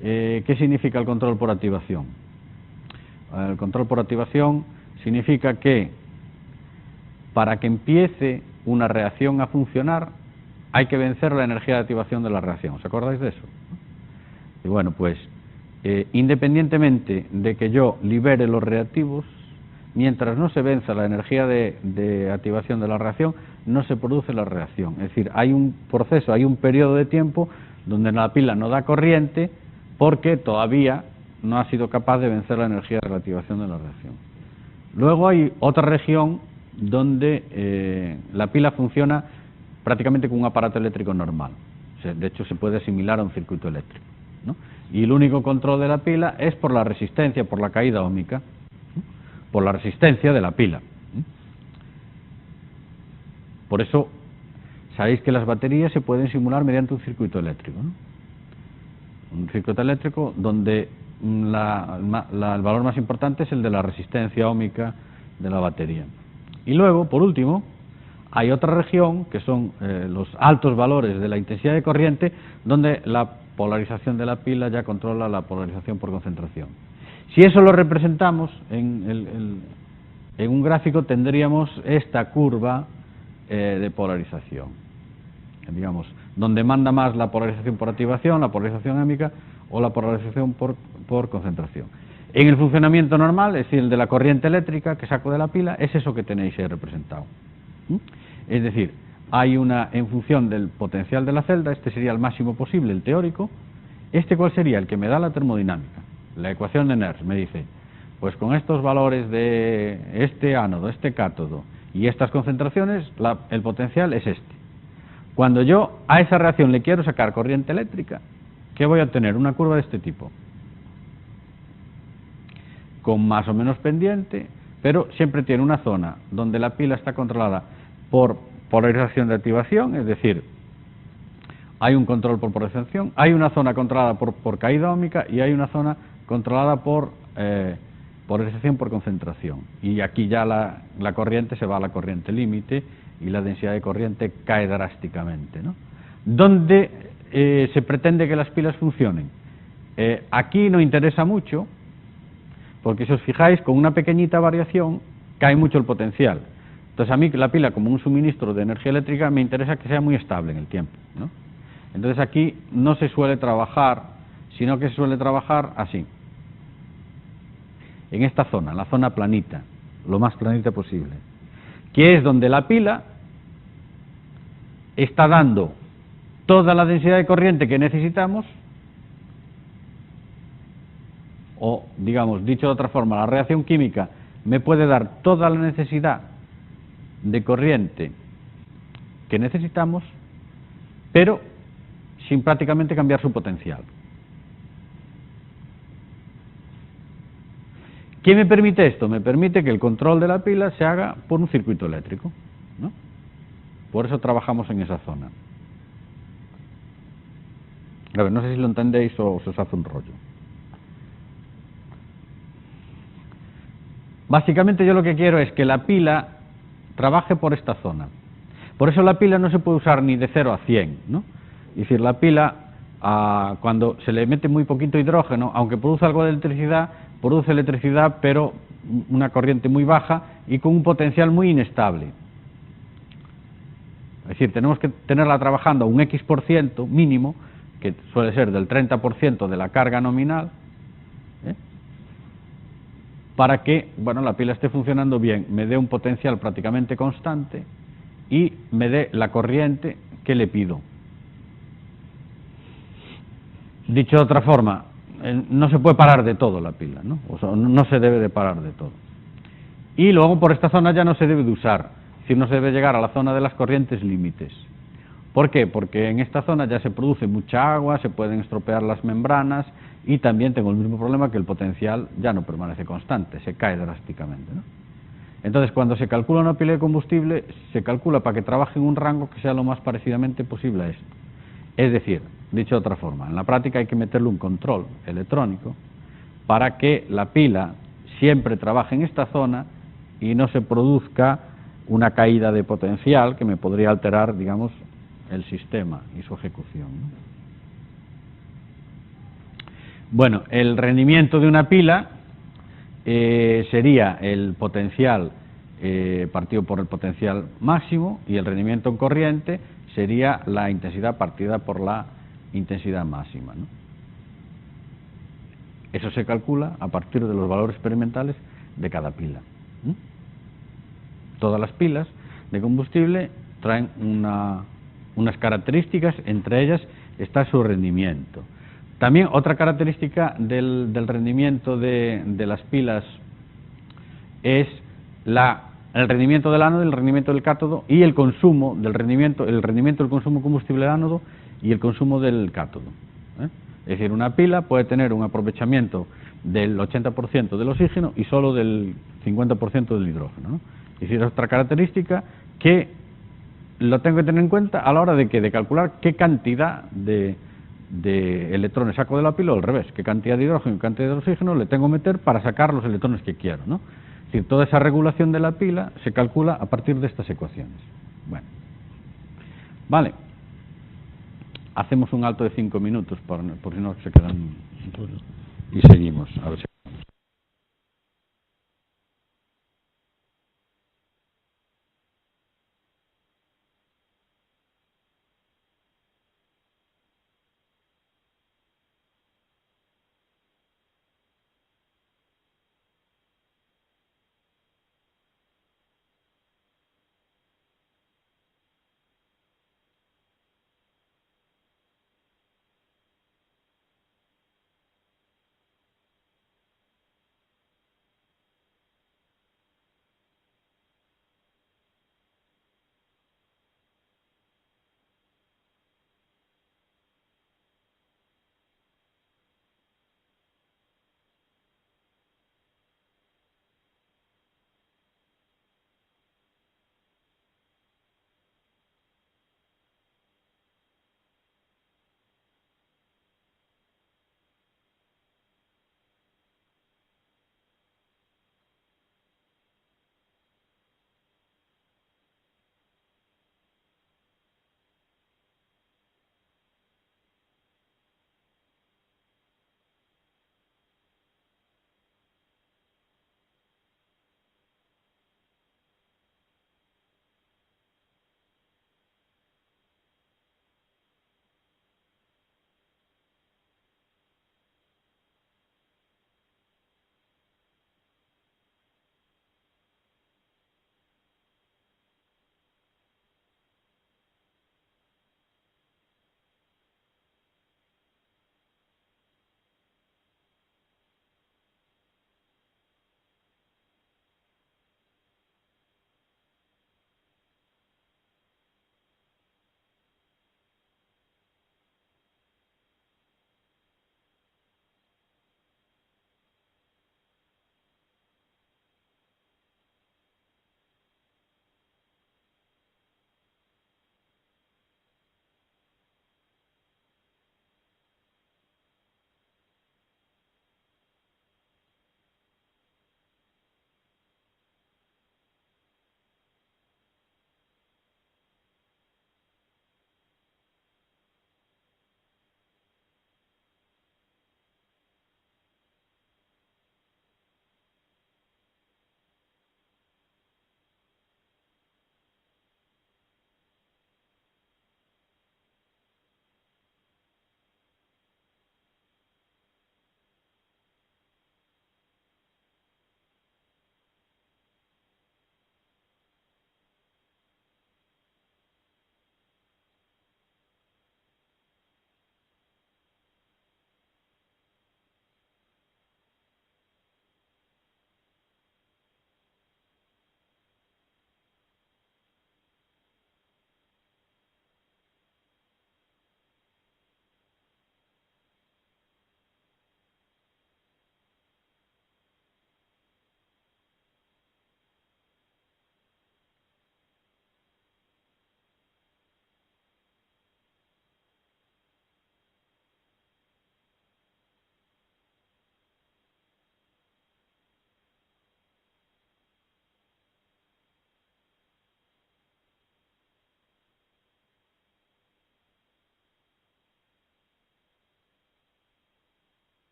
¿Qué significa el control por activación? El control por activación significa que para que empiece una reacción a funcionar hay que vencer la energía de activación de la reacción. ¿Os acordáis de eso? Y bueno, pues independientemente de que yo libere los reactivos, mientras no se venza la energía de activación de la reacción, no se produce la reacción. Es decir, hay un proceso, hay un periodo de tiempo donde la pila no da corriente porque todavía no ha sido capaz de vencer la energía de la activación de la reacción. Luego hay otra región donde la pila funciona prácticamente como un aparato eléctrico normal. O sea, de hecho, se puede asimilar a un circuito eléctrico, ¿no? Y el único control de la pila es por la resistencia, por la caída óhmica, ¿no? Por la resistencia de la pila. Por eso, sabéis que las baterías se pueden simular mediante un circuito eléctrico, ¿no? Un circuito eléctrico donde el valor más importante es el de la resistencia óhmica de la batería. Y luego, por último, hay otra región, que son los altos valores de la intensidad de corriente, donde la polarización de la pila ya controla la polarización por concentración. Si eso lo representamos en un gráfico, tendríamos esta curva de polarización, digamos, donde manda más la polarización por activación, la polarización óhmica o la polarización por concentración. En el funcionamiento normal, es decir, el de la corriente eléctrica que saco de la pila, es eso que tenéis ahí representado. Es decir, hay en función del potencial de la celda, este sería el máximo posible, el teórico. ¿Cuál sería? El que me da la termodinámica. La ecuación de Nernst me dice, pues con estos valores de este ánodo, este cátodo y estas concentraciones, el potencial es este. Cuando yo a esa reacción le quiero sacar corriente eléctrica, ¿qué voy a obtener? Una curva de este tipo, con más o menos pendiente, pero siempre tiene una zona donde la pila está controlada por polarización de activación, es decir, hay un control por polarización, hay una zona controlada por caída óhmica y hay una zona controlada por polarización por concentración. Y aquí ya la corriente se va a la corriente límite y la densidad de corriente cae drásticamente, ¿no? ¿Dónde se pretende que las pilas funcionen? Aquí no interesa mucho, porque si os fijáis, con una pequeñita variación cae mucho el potencial. Entonces a mí la pila, como un suministro de energía eléctrica, me interesa que sea muy estable en el tiempo, ¿no? Entonces aquí no se suele trabajar, sino que se suele trabajar así, en esta zona, la zona planita, lo más planita posible, que es donde la pila está dando toda la densidad de corriente que necesitamos, o digamos, dicho de otra forma, la reacción química me puede dar toda la necesidad de corriente que necesitamos, pero sin prácticamente cambiar su potencial. ¿Qué me permite esto? Me permite que el control de la pila se haga por un circuito eléctrico, ¿no? Por eso trabajamos en esa zona. A ver, no sé si lo entendéis o se os hace un rollo. Básicamente yo lo que quiero es que la pila trabaje por esta zona. Por eso la pila no se puede usar ni de 0 a 100, ¿no? Es decir, la pila, cuando se le mete muy poquito hidrógeno, aunque produce algo de electricidad, produce electricidad, pero una corriente muy baja y con un potencial muy inestable. Es decir, tenemos que tenerla trabajando a un X% mínimo, que suele ser del 30% de la carga nominal, para que, bueno, la pila esté funcionando bien, me dé un potencial prácticamente constante y me dé la corriente que le pido. Dicho de otra forma, no se puede parar de todo la pila, ¿no? O sea, no se debe de parar de todo. Y luego por esta zona ya no se debe de usar, es decir, no se debe llegar a la zona de las corrientes límites. ¿Por qué? Porque en esta zona ya se produce mucha agua, se pueden estropear las membranas y también tengo el mismo problema que el potencial ya no permanece constante, se cae drásticamente, ¿no? Entonces, cuando se calcula una pila de combustible, se calcula para que trabaje en un rango que sea lo más parecidamente posible a esto. Es decir, dicho de otra forma, en la práctica hay que meterle un control electrónico para que la pila siempre trabaje en esta zona y no se produzca una caída de potencial que me podría alterar, digamos, el sistema y su ejecución, ¿no? Bueno, el rendimiento de una pila sería el potencial partido por el potencial máximo y el rendimiento en corriente sería la intensidad partida por la intensidad máxima, ¿no? Eso se calcula a partir de los valores experimentales de cada pila. Todas las pilas de combustible traen unas características, entre ellas está su rendimiento. También otra característica del rendimiento de las pilas es el rendimiento del ánodo, el rendimiento del cátodo y el consumo del rendimiento, el rendimiento del consumo de combustible del ánodo y el consumo del cátodo. Es decir, una pila puede tener un aprovechamiento del 80% del oxígeno y solo del 50% del hidrógeno, ¿no? Es decir, es otra característica que lo tengo que tener en cuenta a la hora de calcular qué cantidad de electrones saco de la pila o al revés, qué cantidad de hidrógeno y qué cantidad de oxígeno le tengo que meter para sacar los electrones que quiero, ¿no? Es decir, toda esa regulación de la pila se calcula a partir de estas ecuaciones. Bueno, vale. Hacemos un alto de 5 minutos por si no se quedan y seguimos. A ver si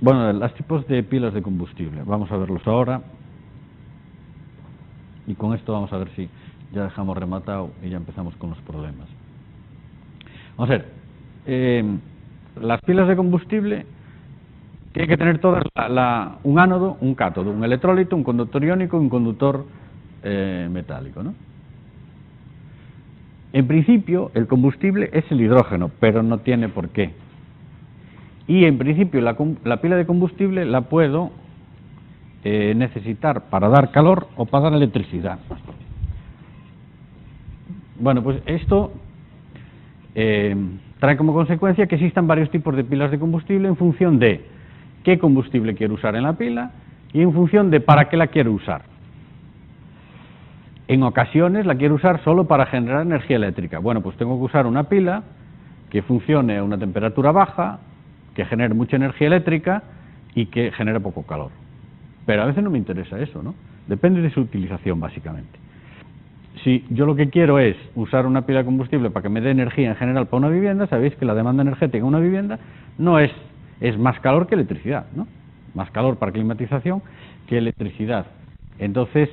Bueno, los tipos de pilas de combustible, vamos a verlos ahora. Y con esto vamos a ver si ya dejamos rematado y ya empezamos con los problemas. Vamos a ver, las pilas de combustible tienen que tener todas un ánodo, un cátodo, un electrolito, un conductor iónico y un conductor metálico, ¿no? En principio, el combustible es el hidrógeno, pero no tiene por qué. Y en principio, la pila de combustible la puedo necesitar para dar calor o para dar electricidad. Bueno, pues esto trae como consecuencia que existan varios tipos de pilas de combustible en función de qué combustible quiero usar en la pila y en función de para qué la quiero usar. En ocasiones la quiero usar solo para generar energía eléctrica. Bueno, pues tengo que usar una pila que funcione a una temperatura baja, que genere mucha energía eléctrica y que genere poco calor. Pero a veces no me interesa eso, ¿no? Depende de su utilización, básicamente. Si yo lo que quiero es usar una pila de combustible para que me dé energía en general para una vivienda, sabéis que la demanda energética en una vivienda no es más calor que electricidad, ¿no? Más calor para climatización que electricidad. Entonces,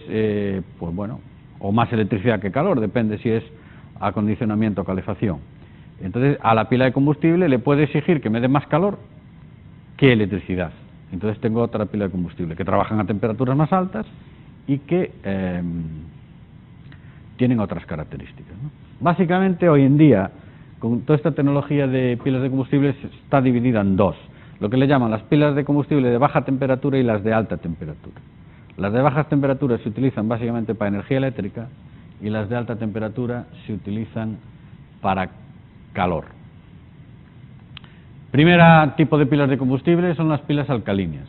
pues bueno, o más electricidad que calor, depende si es acondicionamiento o calefacción. Entonces, a la pila de combustible le puede exigir que me dé más calor que electricidad. Entonces tengo otra pila de combustible que trabajan a temperaturas más altas y que tienen otras características, ¿no? Básicamente, hoy en día, con toda esta tecnología de pilas de combustible, está dividida en dos. Lo que le llaman las pilas de combustible de baja temperatura y las de alta temperatura. Las de bajas temperaturas se utilizan básicamente para energía eléctrica y las de alta temperatura se utilizan para calor. Primer tipo de pilas de combustible son las pilas alcalinas.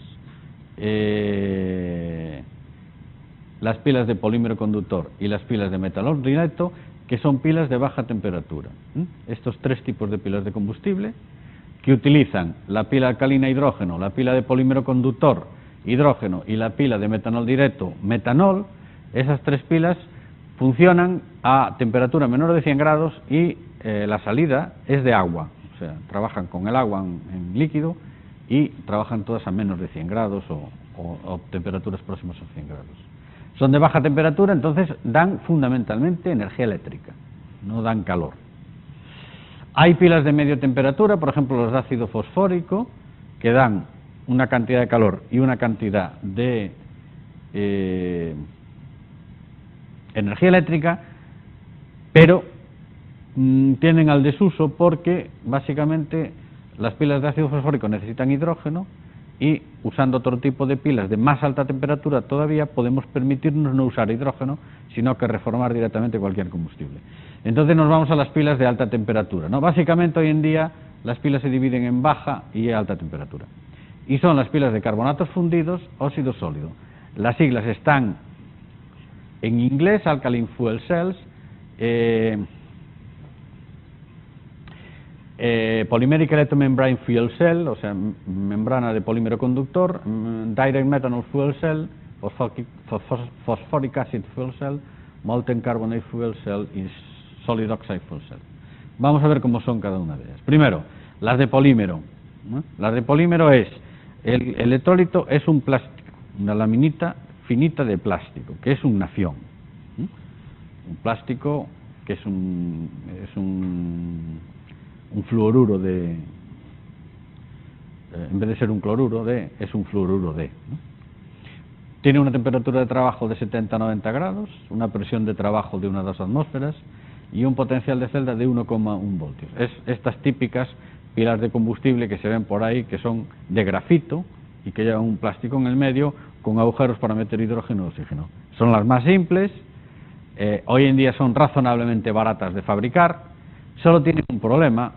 Las pilas de polímero conductor y las pilas de metanol directo, que son pilas de baja temperatura. Estos tres tipos de pilas de combustible que utilizan la pila alcalina hidrógeno, la pila de polímero conductor hidrógeno y la pila de metanol directo metanol, esas tres pilas funcionan a temperatura menor de 100 grados y la salida es de agua. O sea, trabajan con el agua en líquido y trabajan todas a menos de 100 grados o temperaturas próximas a 100 grados. Son de baja temperatura, entonces dan fundamentalmente energía eléctrica, no dan calor. Hay pilas de media temperatura, por ejemplo los de ácido fosfórico, que dan una cantidad de calor y una cantidad de energía eléctrica, pero tienen al desuso porque básicamente las pilas de ácido fosfórico necesitan hidrógeno y usando otro tipo de pilas de más alta temperatura todavía podemos permitirnos no usar hidrógeno, sino que reformar directamente cualquier combustible. Entonces nos vamos a las pilas de alta temperatura, ¿no? Básicamente hoy en día las pilas se dividen en baja y alta temperatura. Y son las pilas de carbonatos fundidos, óxido sólido. Las siglas están en inglés, Alkaline Fuel Cells, Polymeric Electromembrane Fuel Cell, o sea, membrana de polímero conductor, Direct Methanol Fuel Cell, Phosphoric Acid Fuel Cell, Molten Carbonate Fuel Cell y Solid Oxide Fuel Cell. Vamos a ver cómo son cada una de ellas. Primero, las de polímero, ¿no? Las de polímero es, el electrólito es un plástico, una laminita finita de plástico, que es un nafión. Un plástico que es un fluoruro de, en vez de ser un cloruro de, es un fluoruro de, ¿no? Tiene una temperatura de trabajo de 70 a 90 grados, una presión de trabajo de 1 a 2 atmósferas y un potencial de celda de 1,1 voltios. Es estas típicas pilas de combustible que se ven por ahí, que son de grafito y que llevan un plástico en el medio con agujeros para meter hidrógeno y oxígeno. Son las más simples, hoy en día son razonablemente baratas de fabricar, solo tienen un problema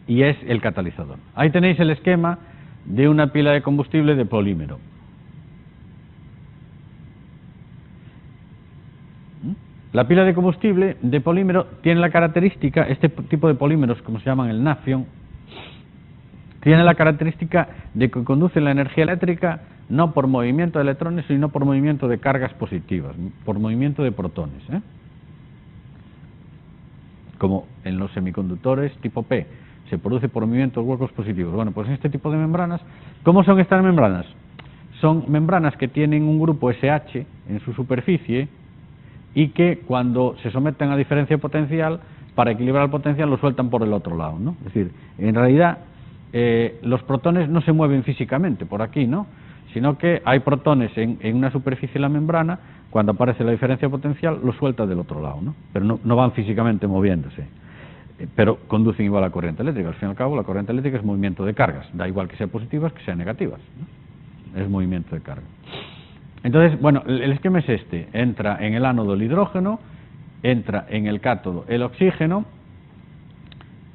y es el catalizador. Ahí tenéis el esquema de una pila de combustible de polímero. La pila de combustible de polímero tiene la característica, este tipo de polímeros, como se llaman el nafión, tiene la característica de que conduce la energía eléctrica no por movimiento de electrones, sino por movimiento de cargas positivas, por movimiento de protones, como en los semiconductores tipo P. se produce por movimientos huecos positivos. Bueno, pues en este tipo de membranas, ¿cómo son estas membranas? Son membranas que tienen un grupo SH en su superficie y que cuando se someten a diferencia potencial, para equilibrar el potencial lo sueltan por el otro lado, ¿no? Es decir, en realidad los protones no se mueven físicamente por aquí, ¿no? Sino que hay protones en una superficie de la membrana, cuando aparece la diferencia potencial lo suelta del otro lado, ¿no? Pero no van físicamente moviéndose, pero conducen igual a corriente eléctrica. Al fin y al cabo la corriente eléctrica es movimiento de cargas, da igual que sean positivas que sean negativas, ¿no? Es movimiento de carga. Entonces, bueno, el esquema es este: entra en el ánodo el hidrógeno, entra en el cátodo el oxígeno,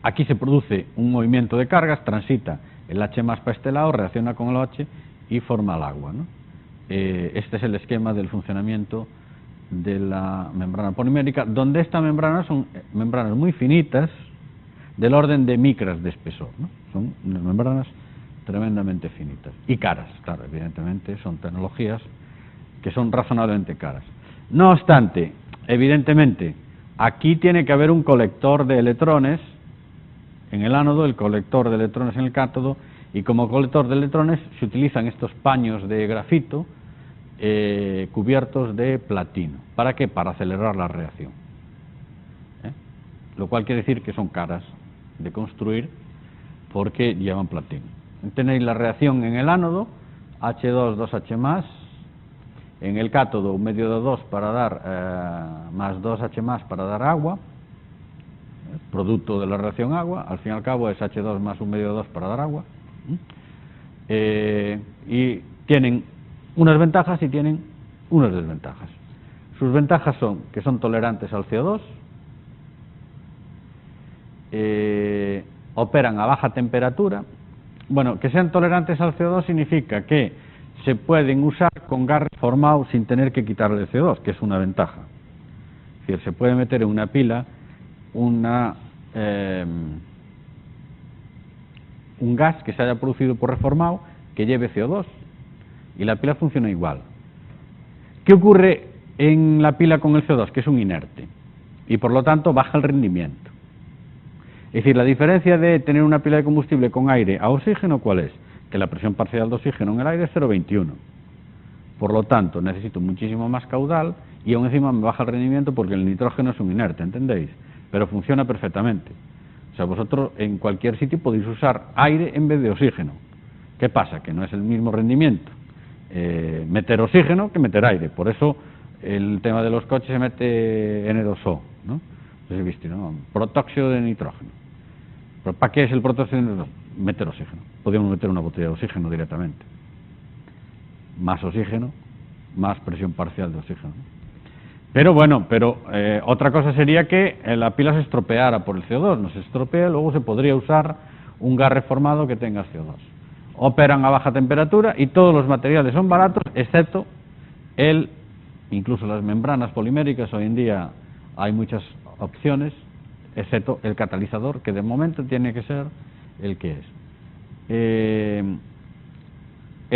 aquí se produce un movimiento de cargas, transita el H+ para este lado, reacciona con el OH y forma el agua, ¿no? Este es el esquema del funcionamiento de la membrana polimérica, donde estas membranas son membranas muy finitas, del orden de micras de espesor, ¿no? Son unas membranas tremendamente finitas y caras, claro, evidentemente son tecnologías que son razonablemente caras. No obstante, evidentemente, aquí tiene que haber un colector de electrones en el ánodo, el colector de electrones en el cátodo, y como colector de electrones se utilizan estos paños de grafito cubiertos de platino. ¿Para qué? Para acelerar la reacción. Lo cual quiere decir que son caras de construir porque llevan platino. Tenéis la reacción en el ánodo, H2, 2H+, en el cátodo un medio de 2 para dar más 2H+ para dar agua, producto de la reacción agua, al fin y al cabo es H2 más un medio de 2 para dar agua, y tienen unas ventajas y tienen unas desventajas. Sus ventajas son que son tolerantes al CO2, operan a baja temperatura. Bueno, que sean tolerantes al CO2 significa que se pueden usar con gas reformado sin tener que quitarle el CO2, que es una ventaja. Es decir, se puede meter en una pila un gas que se haya producido por reformado que lleve CO2 y la pila funciona igual. ¿Qué ocurre en la pila con el CO2? Que es un inerte y por lo tanto baja el rendimiento. Es decir, la diferencia de tener una pila de combustible con aire a oxígeno, ¿cuál es? Que la presión parcial de oxígeno en el aire es 0,21. Por lo tanto, necesito muchísimo más caudal y aún encima me baja el rendimiento porque el nitrógeno es un inerte, ¿entendéis? Pero funciona perfectamente. O sea, vosotros en cualquier sitio podéis usar aire en vez de oxígeno. ¿Qué pasa? Que no es el mismo rendimiento meter oxígeno que meter aire. Por eso el tema de los coches se mete N2O, ¿no? Entonces, ¿viste, no? Protóxido de nitrógeno. ¿Pero para qué es el protóxido de nitrógeno? Meter oxígeno. Podríamos meter una botella de oxígeno directamente. Más oxígeno, más presión parcial de oxígeno. Pero bueno, otra cosa sería que la pila se estropeara por el CO2. No se estropea, luego se podría usar un gas reformado que tenga CO2. Operan a baja temperatura y todos los materiales son baratos, excepto incluso las membranas poliméricas. Hoy en día hay muchas opciones, excepto el catalizador, que de momento tiene que ser el que es. El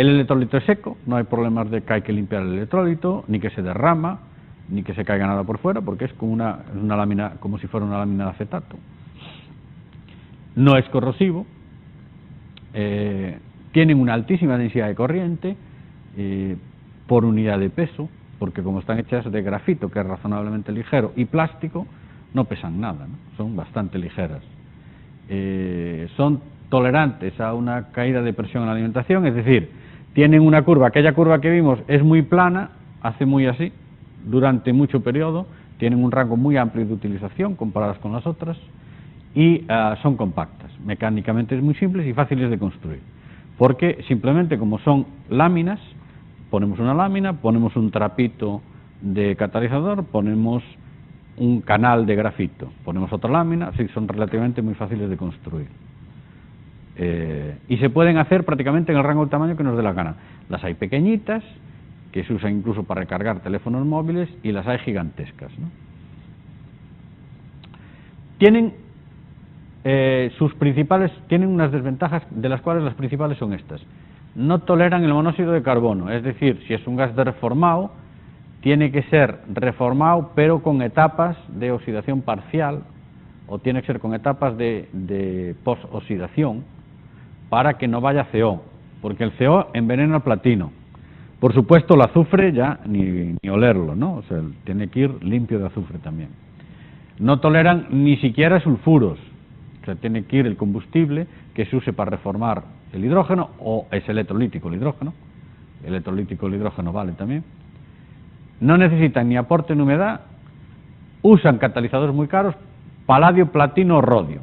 electrolito es seco, no hay problemas de que hay que limpiar el electrolito, ni que se derrama, ni que se caiga nada por fuera, porque es como una lámina, como si fuera una lámina de acetato. No es corrosivo, tienen una altísima densidad de corriente por unidad de peso, porque como están hechas de grafito, que es razonablemente ligero, y plástico, no pesan nada, ¿no? Son bastante ligeras. Son tolerantes a una caída de presión en la alimentación, es decir, tienen una curva, aquella curva que vimos es muy plana, hace muy así, durante mucho periodo, tienen un rango muy amplio de utilización comparadas con las otras, y son compactas, mecánicamente es muy simples y fáciles de construir, porque simplemente como son láminas, ponemos una lámina, ponemos un trapito de catalizador, ponemos un canal de grafito, ponemos otra lámina, así son relativamente muy fáciles de construir. Y se pueden hacer prácticamente en el rango de tamaño que nos dé la gana. Las hay pequeñitas, que se usan incluso para recargar teléfonos móviles, y las hay gigantescas, ¿no? Tienen tienen unas desventajas, de las cuales las principales son estas. No toleran el monóxido de carbono, es decir, si es un gas de reformado, tiene que ser reformado pero con etapas de oxidación parcial o tiene que ser con etapas de posoxidación para que no vaya CO, porque el CO envenena el platino. Por supuesto, el azufre ya ni olerlo, ¿no? O sea, tiene que ir limpio de azufre también. No toleran ni siquiera sulfuros, o sea, tiene que ir el combustible que se use para reformar el hidrógeno, o es electrolítico el hidrógeno, electrolítico el hidrógeno vale también. No necesitan ni aporte ni humedad, usan catalizadores muy caros, paladio, platino, rodio.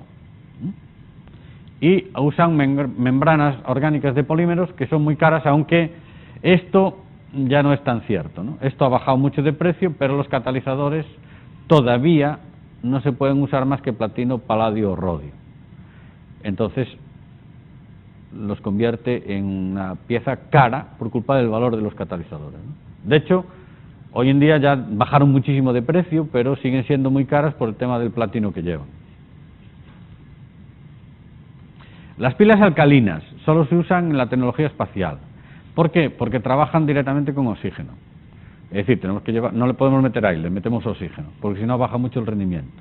Y usan membranas orgánicas de polímeros que son muy caras, aunque esto ya no es tan cierto, ¿no? Esto ha bajado mucho de precio, pero los catalizadores todavía no se pueden usar más que platino, paladio o rodio. Entonces los convierte en una pieza cara por culpa del valor de los catalizadores, ¿no? De hecho, hoy en día ya bajaron muchísimo de precio, pero siguen siendo muy caras por el tema del platino que llevan. Las pilas alcalinas solo se usan en la tecnología espacial. ¿Por qué? Porque trabajan directamente con oxígeno. Es decir, tenemos que llevar, no le podemos meter aire, le metemos oxígeno, porque si no baja mucho el rendimiento.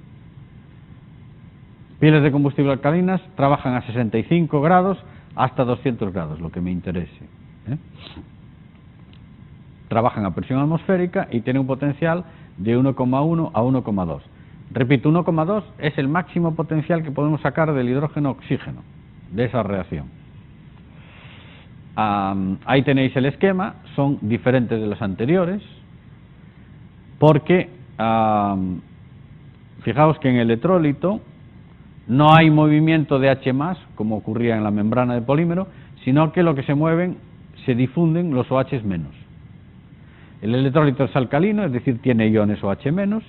Pilas de combustible alcalinas trabajan a 65 grados hasta 200 grados, lo que me interese, ¿eh? Trabajan a presión atmosférica y tienen un potencial de 1,1 a 1,2. Repito, 1,2 es el máximo potencial que podemos sacar del hidrógeno-oxígeno, de esa reacción. Ahí tenéis el esquema, son diferentes de los anteriores, porque fijaos que en el electrólito no hay movimiento de H+, como ocurría en la membrana de polímero, sino que lo que se mueven, se difunden los OH-. El electrólito es alcalino, es decir, tiene iones OH-,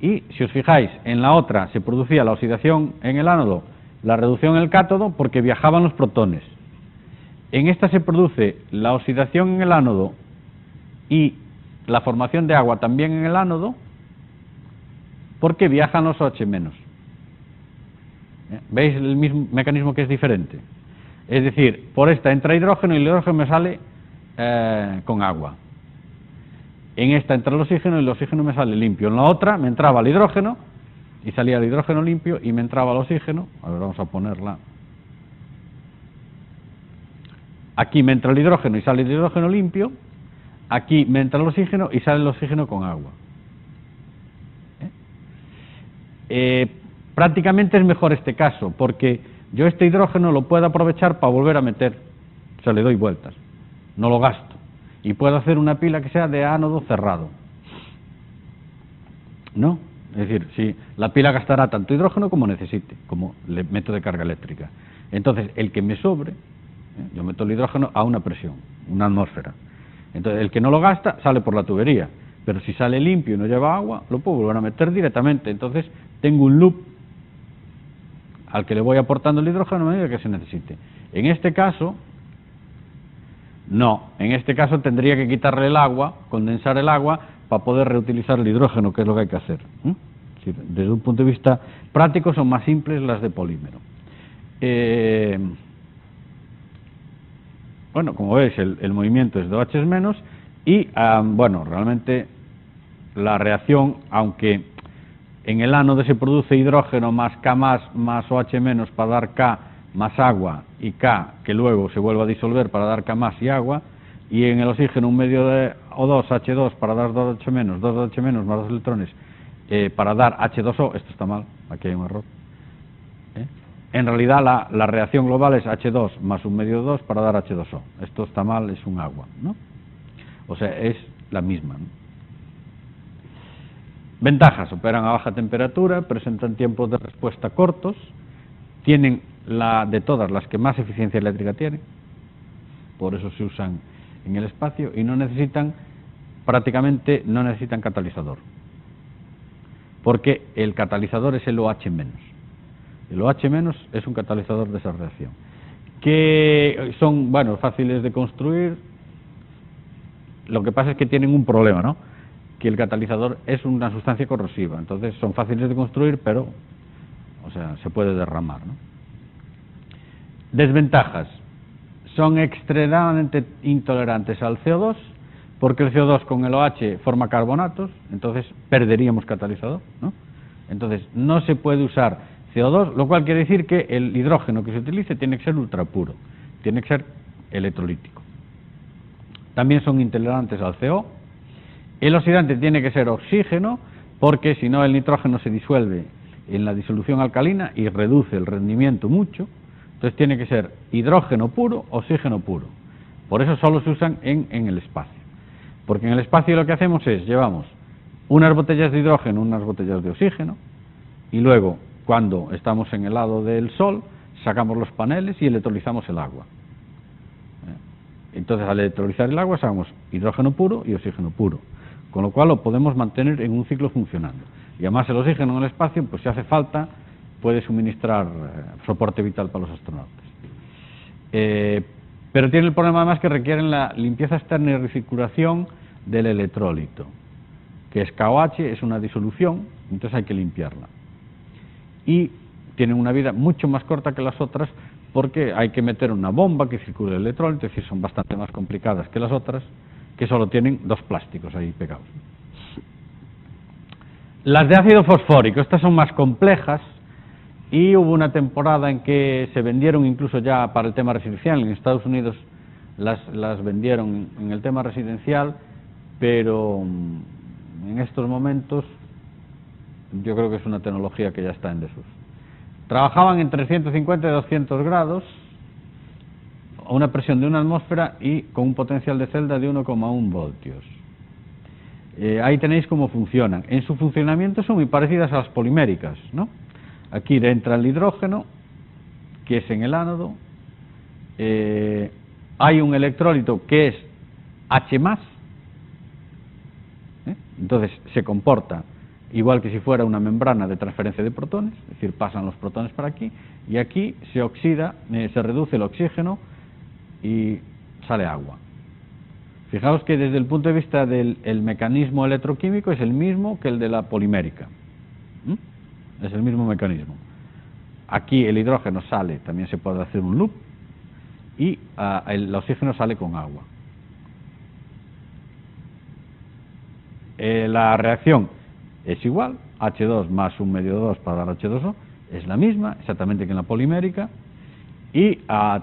y si os fijáis, en la otra se producía la oxidación en el ánodo, la reducción en el cátodo, porque viajaban los protones. En esta se produce la oxidación en el ánodo y la formación de agua también en el ánodo, porque viajan los OH-. ¿Veis el mismo mecanismo que es diferente? Es decir, por esta entra hidrógeno y el hidrógeno me sale con agua. En esta entra el oxígeno y el oxígeno me sale limpio. En la otra me entraba el hidrógeno y salía el hidrógeno limpio y me entraba el oxígeno. A ver, vamos a ponerla. Aquí me entra el hidrógeno y sale el hidrógeno limpio. Aquí me entra el oxígeno y sale el oxígeno con agua. Prácticamente es mejor este caso, porque yo este hidrógeno lo puedo aprovechar para volver a meter, o sea, le doy vueltas, no lo gasto, y puedo hacer una pila que sea de ánodo cerrado, ¿no? Es decir, si la pila gastará tanto hidrógeno como necesite, como le meto de carga eléctrica. Entonces, el que me sobre, yo meto el hidrógeno a una presión, una atmósfera. Entonces, el que no lo gasta sale por la tubería, pero si sale limpio y no lleva agua, lo puedo volver a meter directamente. Entonces, tengo un loop al que le voy aportando el hidrógeno a medida que se necesite. En este caso, no. En este caso tendría que quitarle el agua, condensar el agua, para poder reutilizar el hidrógeno, que es lo que hay que hacer. Desde un punto de vista práctico son más simples las de polímero. Bueno, como veis, el movimiento es de OH- y, bueno, realmente la reacción, aunque en el ánodo se produce hidrógeno más K+, más OH- para dar K más agua y K, que luego se vuelve a disolver para dar K+ y agua, y en el oxígeno un medio de O2, H2 para dar 2OH-, 2OH- más 2 electrones para dar H2O, esto está mal, aquí hay un error. En realidad la reacción global es H2 más un medio de 2 para dar H2O, esto está mal, es un agua, ¿no? O sea, es la misma, ¿no? Ventajas: operan a baja temperatura, presentan tiempos de respuesta cortos, tienen de todas las que más eficiencia eléctrica tienen, por eso se usan en el espacio, y prácticamente no necesitan catalizador, porque el catalizador es el OH-. El OH- es un catalizador de esa reacción, que son, bueno, fáciles de construir. Lo que pasa es que tienen un problema, ¿no? Que el catalizador es una sustancia corrosiva, entonces son fáciles de construir, pero, o sea, se puede derramar, ¿no? Desventajas: son extremadamente intolerantes al CO2, porque el CO2 con el OH forma carbonatos, entonces perderíamos catalizador, ¿no? Entonces, no se puede usar CO2, lo cual quiere decir que el hidrógeno que se utilice tiene que ser ultrapuro, tiene que ser electrolítico. También son intolerantes al CO. El oxidante tiene que ser oxígeno, porque si no el nitrógeno se disuelve en la disolución alcalina y reduce el rendimiento mucho. Entonces tiene que ser hidrógeno puro, oxígeno puro. Por eso solo se usan en el espacio. Porque en el espacio lo que hacemos es, llevamos unas botellas de hidrógeno, unas botellas de oxígeno, y luego, cuando estamos en el lado del sol, sacamos los paneles y electrolizamos el agua. Entonces, al electrolizar el agua, sacamos hidrógeno puro y oxígeno puro, con lo cual lo podemos mantener en un ciclo funcionando. Y además el oxígeno en el espacio, pues si hace falta, puede suministrar soporte vital para los astronautas. Pero tiene el problema además que requieren la limpieza externa y recirculación del electrólito, que es KOH, es una disolución, entonces hay que limpiarla. Y tienen una vida mucho más corta que las otras, porque hay que meter una bomba que circule el electrólito, es decir, son bastante más complicadas que las otras, que solo tienen dos plásticos ahí pegados. Las de ácido fosfórico, estas son más complejas, y hubo una temporada en que se vendieron incluso ya para el tema residencial. En Estados Unidos las vendieron en el tema residencial, pero en estos momentos yo creo que es una tecnología que ya está en desuso. Trabajaban entre 150 y 200 grados, a una presión de 1 atmósfera y con un potencial de celda de 1,1 voltios. Ahí tenéis cómo funcionan. En su funcionamiento son muy parecidas a las poliméricas, ¿no? Aquí entra el hidrógeno, que es en el ánodo. Hay un electrólito que es H+, entonces se comporta igual que si fuera una membrana de transferencia de protones, es decir, pasan los protones para aquí, y aquí se oxida, se reduce el oxígeno y sale agua. Fijaos que desde el punto de vista del mecanismo electroquímico es el mismo que el de la polimérica. Es el mismo mecanismo. Aquí el hidrógeno sale, también se puede hacer un loop, y el oxígeno sale con agua. La reacción es igual, H2 más 1 medio 2 para dar H2O, es la misma, exactamente que en la polimérica, y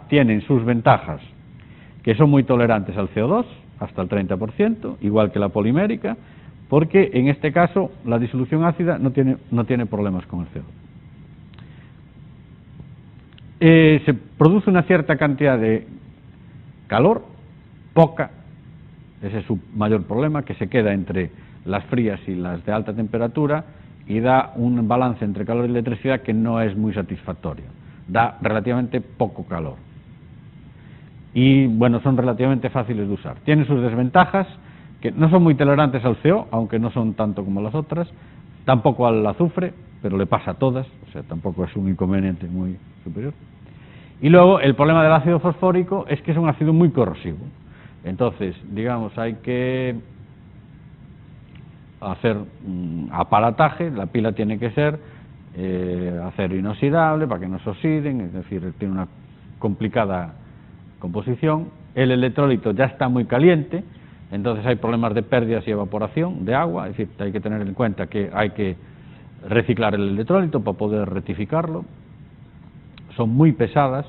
tienen sus ventajas, que son muy tolerantes al CO2, hasta el 30%, igual que la polimérica, porque en este caso la disolución ácida no tiene problemas con el CO2. Se produce una cierta cantidad de calor, poca, ese es su mayor problema, que se queda entre las frías y las de alta temperatura y da un balance entre calor y electricidad que no es muy satisfactorio, da relativamente poco calor. Y bueno, son relativamente fáciles de usar. Tienen sus desventajas, que no son muy tolerantes al CO, aunque no son tanto como las otras, tampoco al azufre, pero le pasa a todas, o sea, tampoco es un inconveniente muy superior. Y luego, el problema del ácido fosfórico es que es un ácido muy corrosivo. Entonces, digamos, hay que hacer aparataje, la pila tiene que ser acero inoxidable para que no se oxiden, es decir, tiene una complicada composición. El electrólito ya está muy caliente, entonces hay problemas de pérdidas y evaporación de agua, es decir, hay que tener en cuenta que hay que reciclar el electrólito para poder rectificarlo. Son muy pesadas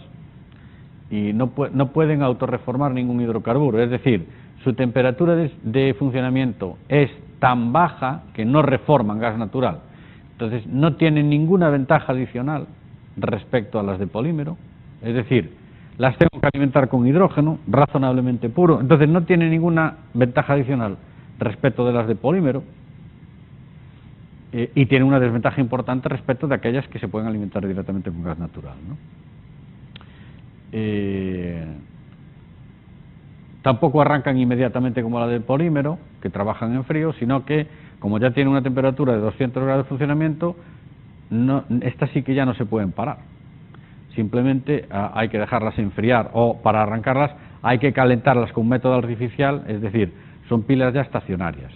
y no pueden autorreformar ningún hidrocarburo, es decir, su temperatura de funcionamiento es tan baja que no reforman gas natural. Entonces no tienen ninguna ventaja adicional respecto a las de polímero, es decir, las tengo que alimentar con hidrógeno razonablemente puro, entonces no tienen ninguna ventaja adicional respecto de las de polímero, y tiene una desventaja importante respecto de aquellas que se pueden alimentar directamente con gas natural, ¿no? Tampoco arrancan inmediatamente como la del polímero, que trabajan en frío, sino que, como ya tienen una temperatura de 200 grados de funcionamiento, estas sí que ya no se pueden parar. Simplemente hay que dejarlas enfriar, o para arrancarlas hay que calentarlas con un método artificial, es decir, son pilas ya estacionarias,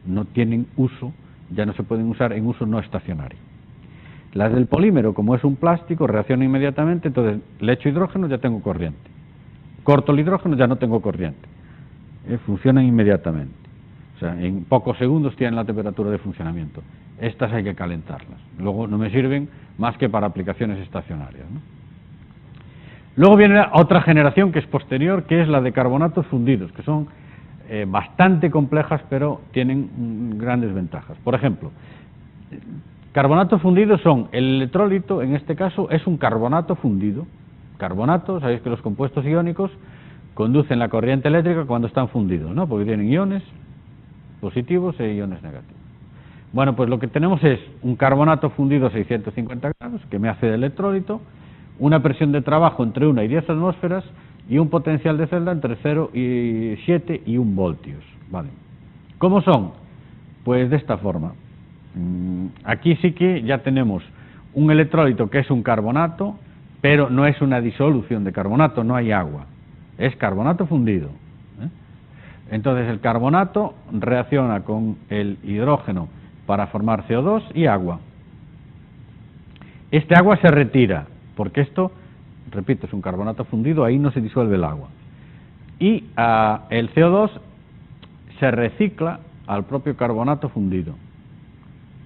no tienen uso, ya no se pueden usar en uso no estacionario. Las del polímero, como es un plástico, reacciona inmediatamente, entonces le echo hidrógeno, ya tengo corriente. Corto el hidrógeno, ya no tengo corriente. Funcionan inmediatamente. O sea, en pocos segundos tienen la temperatura de funcionamiento. estas hay que calentarlas. Luego no me sirven más que para aplicaciones estacionarias, ¿no? Luego viene otra generación que es posterior, que es la de carbonatos fundidos, que son bastante complejas, pero tienen grandes ventajas. Por ejemplo, carbonatos fundidos son el electrolito, en este caso es un carbonato fundido. Carbonato, sabéis que los compuestos iónicos conducen la corriente eléctrica cuando están fundidos, ¿no? Porque tienen iones positivos e iones negativos. Bueno, pues lo que tenemos es un carbonato fundido a 650 grados, que me hace de electrolito, una presión de trabajo entre 1 y 10 atmósferas y un potencial de celda entre 0 y 7 y 1 voltios. ¿Vale? ¿Cómo son? Pues de esta forma. Aquí sí que ya tenemos un electrolito que es un carbonato, pero no es una disolución de carbonato, no hay agua. Es carbonato fundido. Entonces el carbonato reacciona con el hidrógeno para formar CO2 y agua. Este agua se retira, porque esto, repito, es un carbonato fundido, ahí no se disuelve el agua. Y el CO2 se recicla al propio carbonato fundido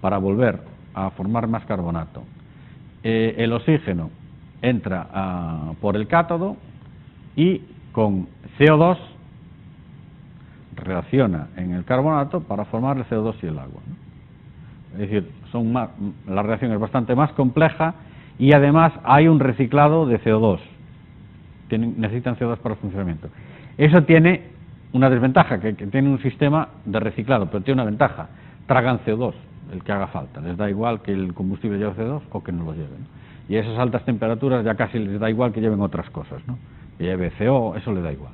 para volver a formar más carbonato. El oxígeno entra por el cátodo y con CO2 reacciona en el carbonato para formar el CO2 y el agua, ¿no? Es decir, la reacción es bastante más compleja y además hay un reciclado de CO2. Necesitan CO2 para el funcionamiento. Eso tiene una desventaja, que tiene un sistema de reciclado, pero tiene una ventaja. Tragan CO2, el que haga falta. Les da igual que el combustible lleve CO2 o que no lo lleve, ¿no? Y a esas altas temperaturas ya casi les da igual que lleven otras cosas, ¿no? Que lleve CO, eso le da igual.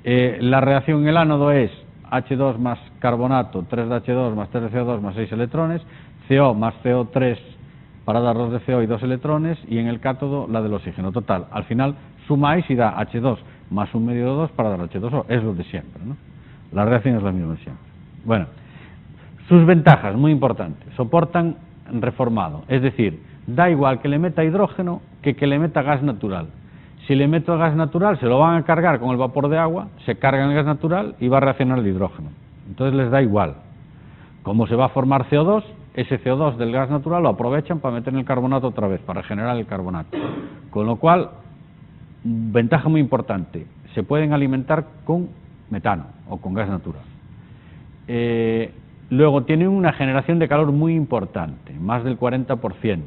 La reacción en el ánodo es H2 más carbonato, 3 de H2 más 3 de CO2 más 6 electrones, CO más CO3 para dar 2 de CO y 2 electrones, y en el cátodo la del oxígeno. Total, al final sumáis y da H2 más 1 medio de 2 para dar H2O, es lo de siempre, ¿no? La reacción es la misma de siempre. Bueno, sus ventajas, muy importantes, soportan reformado, es decir, da igual que le meta hidrógeno que le meta gas natural. Si le meto gas natural, se lo van a cargar con el vapor de agua, se carga en el gas natural y va a reaccionar el hidrógeno. Entonces les da igual. Como se va a formar CO2, ese CO2 del gas natural lo aprovechan para meter en el carbonato otra vez, para generar el carbonato. Con lo cual, ventaja muy importante, se pueden alimentar con metano o con gas natural. Luego tienen una generación de calor muy importante, más del 40%.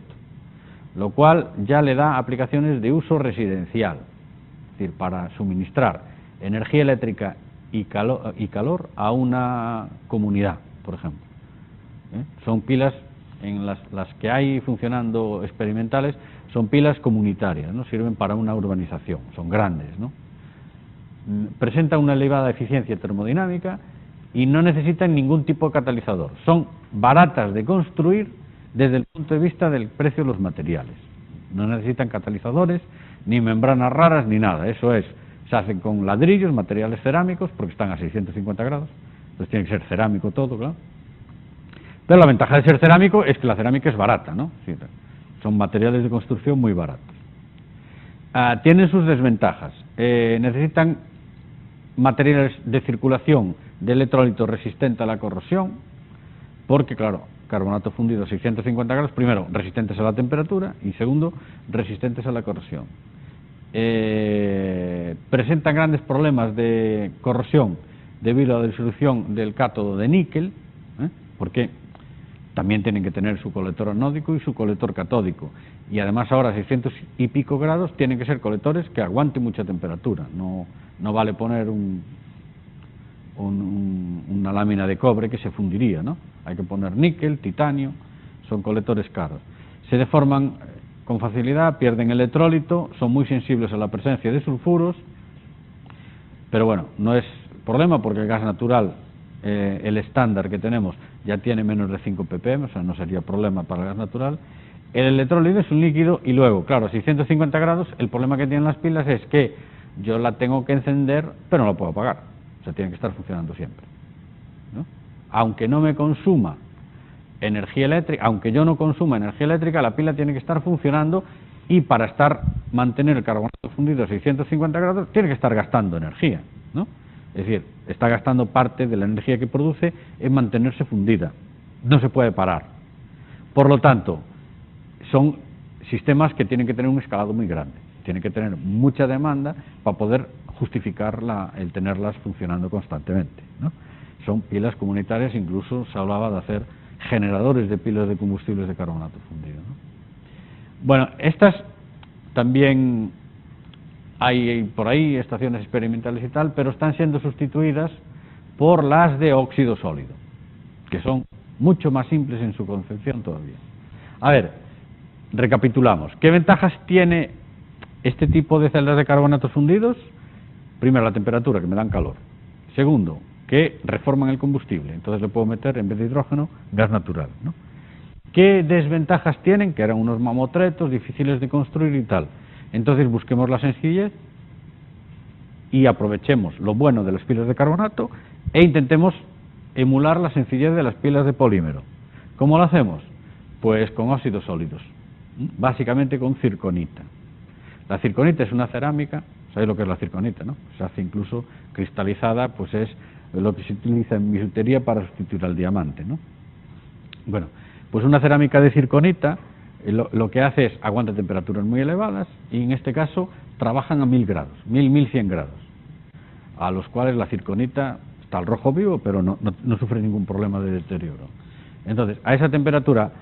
Lo cual ya le da aplicaciones de uso residencial, es decir, para suministrar energía eléctrica y calor a una comunidad, por ejemplo. Son pilas, en las que hay funcionando experimentales, son pilas comunitarias, ¿no? Sirven para una urbanización, son grandes, ¿no? Presentan una elevada eficiencia termodinámica y no necesitan ningún tipo de catalizador. Son baratas de construir desde el punto de vista del precio de los materiales. No necesitan catalizadores, ni membranas raras, ni nada. Eso es, se hacen con ladrillos, materiales cerámicos, porque están a 650 grados, entonces tiene que ser cerámico todo, claro. Pero la ventaja de ser cerámico es que la cerámica es barata, ¿no? Sí, son materiales de construcción muy baratos. Tienen sus desventajas. Necesitan materiales de circulación de electrolito resistente a la corrosión, porque, claro, carbonato fundido a 650 grados, primero, resistentes a la temperatura, y segundo, resistentes a la corrosión. Presentan grandes problemas de corrosión debido a la disolución del cátodo de níquel, porque también tienen que tener su colector anódico y su colector catódico, y además ahora a 600 y pico grados tienen que ser colectores que aguanten mucha temperatura. No vale poner una lámina de cobre que se fundiría, ¿no? Hay que poner níquel, titanio, son colectores caros. Se deforman con facilidad, pierden electrólito, son muy sensibles a la presencia de sulfuros, pero bueno, no es problema porque el gas natural, el estándar que tenemos, ya tiene menos de 5 ppm, o sea, no sería problema para el gas natural. El electrolito es un líquido y luego, claro, a 650 grados, el problema que tienen las pilas es que yo la tengo que encender, pero no la puedo apagar, o sea, tiene que estar funcionando siempre, ¿no? Aunque no me consuma energía eléctrica, aunque yo no consuma energía eléctrica, la pila tiene que estar funcionando, y para mantener el carbonato fundido a 650 grados tiene que estar gastando energía, ¿no? Es decir, está gastando parte de la energía que produce en mantenerse fundida, no se puede parar, Por lo tanto, son sistemas que tienen que tener un escalado muy grande, tienen que tener mucha demanda para poder justificar el tenerlas funcionando constantemente, ¿no? Son pilas comunitarias, incluso se hablaba de hacer generadores de pilas de combustibles de carbonato fundido, ¿no? Bueno, estas también hay por ahí estaciones experimentales y tal, pero están siendo sustituidas por las de óxido sólido, que son mucho más simples en su concepción todavía. A ver, recapitulamos. ¿Qué ventajas tiene este tipo de celdas de carbonatos fundidos? Primero, la temperatura, que me dan calor. Segundo, que reforman el combustible, entonces le puedo meter, en vez de hidrógeno, gas natural, ¿no? ¿Qué desventajas tienen? Que eran unos mamotretos, difíciles de construir y tal. Entonces busquemos la sencillez y aprovechemos lo bueno de las pilas de carbonato e intentemos emular la sencillez de las pilas de polímero. ¿Cómo lo hacemos? Pues con óxidos sólidos, básicamente con circonita. La circonita es una cerámica, ¿sabéis lo que es la circonita, no? Se hace incluso cristalizada, pues es lo que se utiliza en bisutería para sustituir al diamante, ¿no? Bueno, pues una cerámica de circonita lo que hace es aguanta temperaturas muy elevadas y en este caso trabajan a 1000 grados, 1100 grados, a los cuales la circonita está al rojo vivo, pero no sufre ningún problema de deterioro. Entonces, a esa temperatura,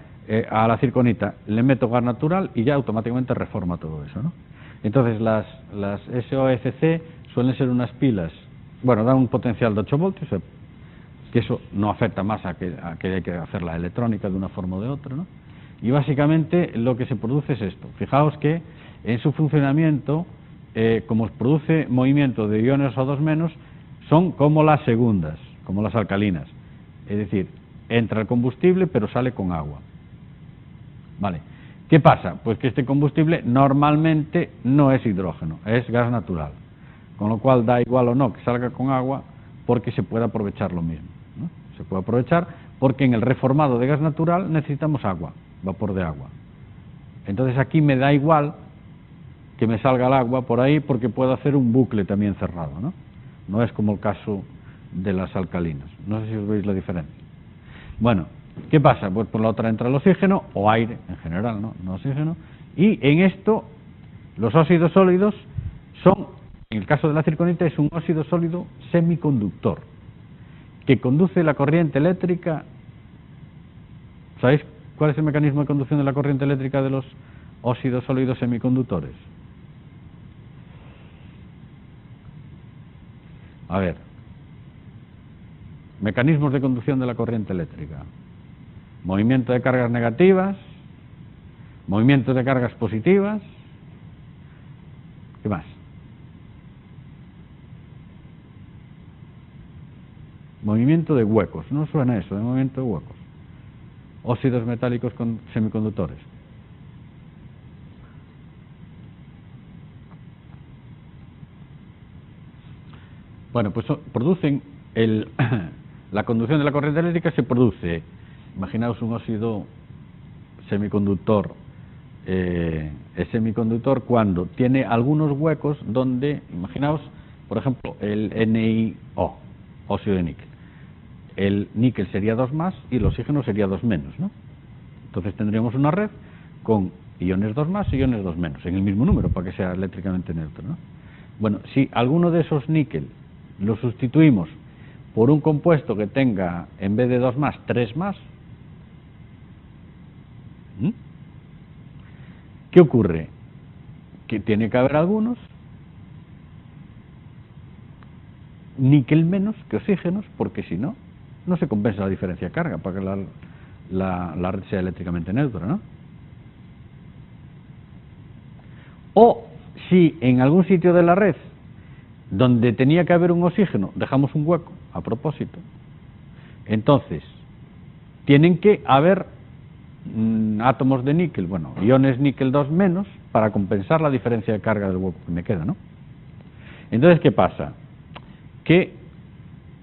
a la circonita le meto gas natural y ya automáticamente reforma todo eso, ¿no? Entonces, las SOFC suelen ser unas pilas, bueno, dan un potencial de 8 voltios, que eso no afecta más a que hay que hacer la electrónica de una forma o de otra, ¿no? Y básicamente lo que se produce es esto. Fijaos que en su funcionamiento, como produce movimiento de iones O2-, son como las segundas, como las alcalinas. Es decir, entra el combustible pero sale con agua. Vale. ¿Qué pasa? Pues que este combustible normalmente no es hidrógeno, es gas natural. Con lo cual da igual o no que salga con agua porque se puede aprovechar lo mismo, ¿no? Se puede aprovechar porque en el reformado de gas natural necesitamos agua, vapor de agua. Entonces aquí me da igual que me salga el agua por ahí porque puedo hacer un bucle también cerrado, ¿no? No es como el caso de las alcalinas. No sé si os veis la diferencia. Bueno, ¿qué pasa? Pues por la otra entra el oxígeno o aire en general, ¿no? No oxígeno. Y en esto los óxidos sólidos son, en el caso de la circonita, es un óxido sólido semiconductor que conduce la corriente eléctrica. ¿Sabéis cuál es el mecanismo de conducción de la corriente eléctrica de los óxidos sólidos semiconductores? A ver, mecanismos de conducción de la corriente eléctrica: movimiento de cargas negativas, movimiento de cargas positivas. ¿Qué más? Movimiento de huecos. ¿No suena eso, de movimiento de huecos? Óxidos metálicos semiconductores. Bueno, pues producen la conducción de la corriente eléctrica se produce, imaginaos un óxido semiconductor, es semiconductor cuando tiene algunos huecos donde, imaginaos, por ejemplo, el NiO, óxido de níquel. El níquel sería 2+ y el oxígeno sería 2-, ¿no? Entonces tendríamos una red con iones 2+ y iones 2-, en el mismo número, para que sea eléctricamente neutro, ¿no? Bueno, si alguno de esos níquel lo sustituimos por un compuesto que tenga, en vez de 2+, 3+, ¿qué ocurre? Que tiene que haber algunos níquel menos que oxígenos, porque si no, no se compensa la diferencia de carga para que la red sea eléctricamente neutra, ¿no? O si en algún sitio de la red donde tenía que haber un oxígeno dejamos un hueco a propósito, entonces tienen que haber átomos de níquel, bueno, iones níquel 2- para compensar la diferencia de carga del hueco que me queda, ¿no? Entonces, ¿qué pasa? Que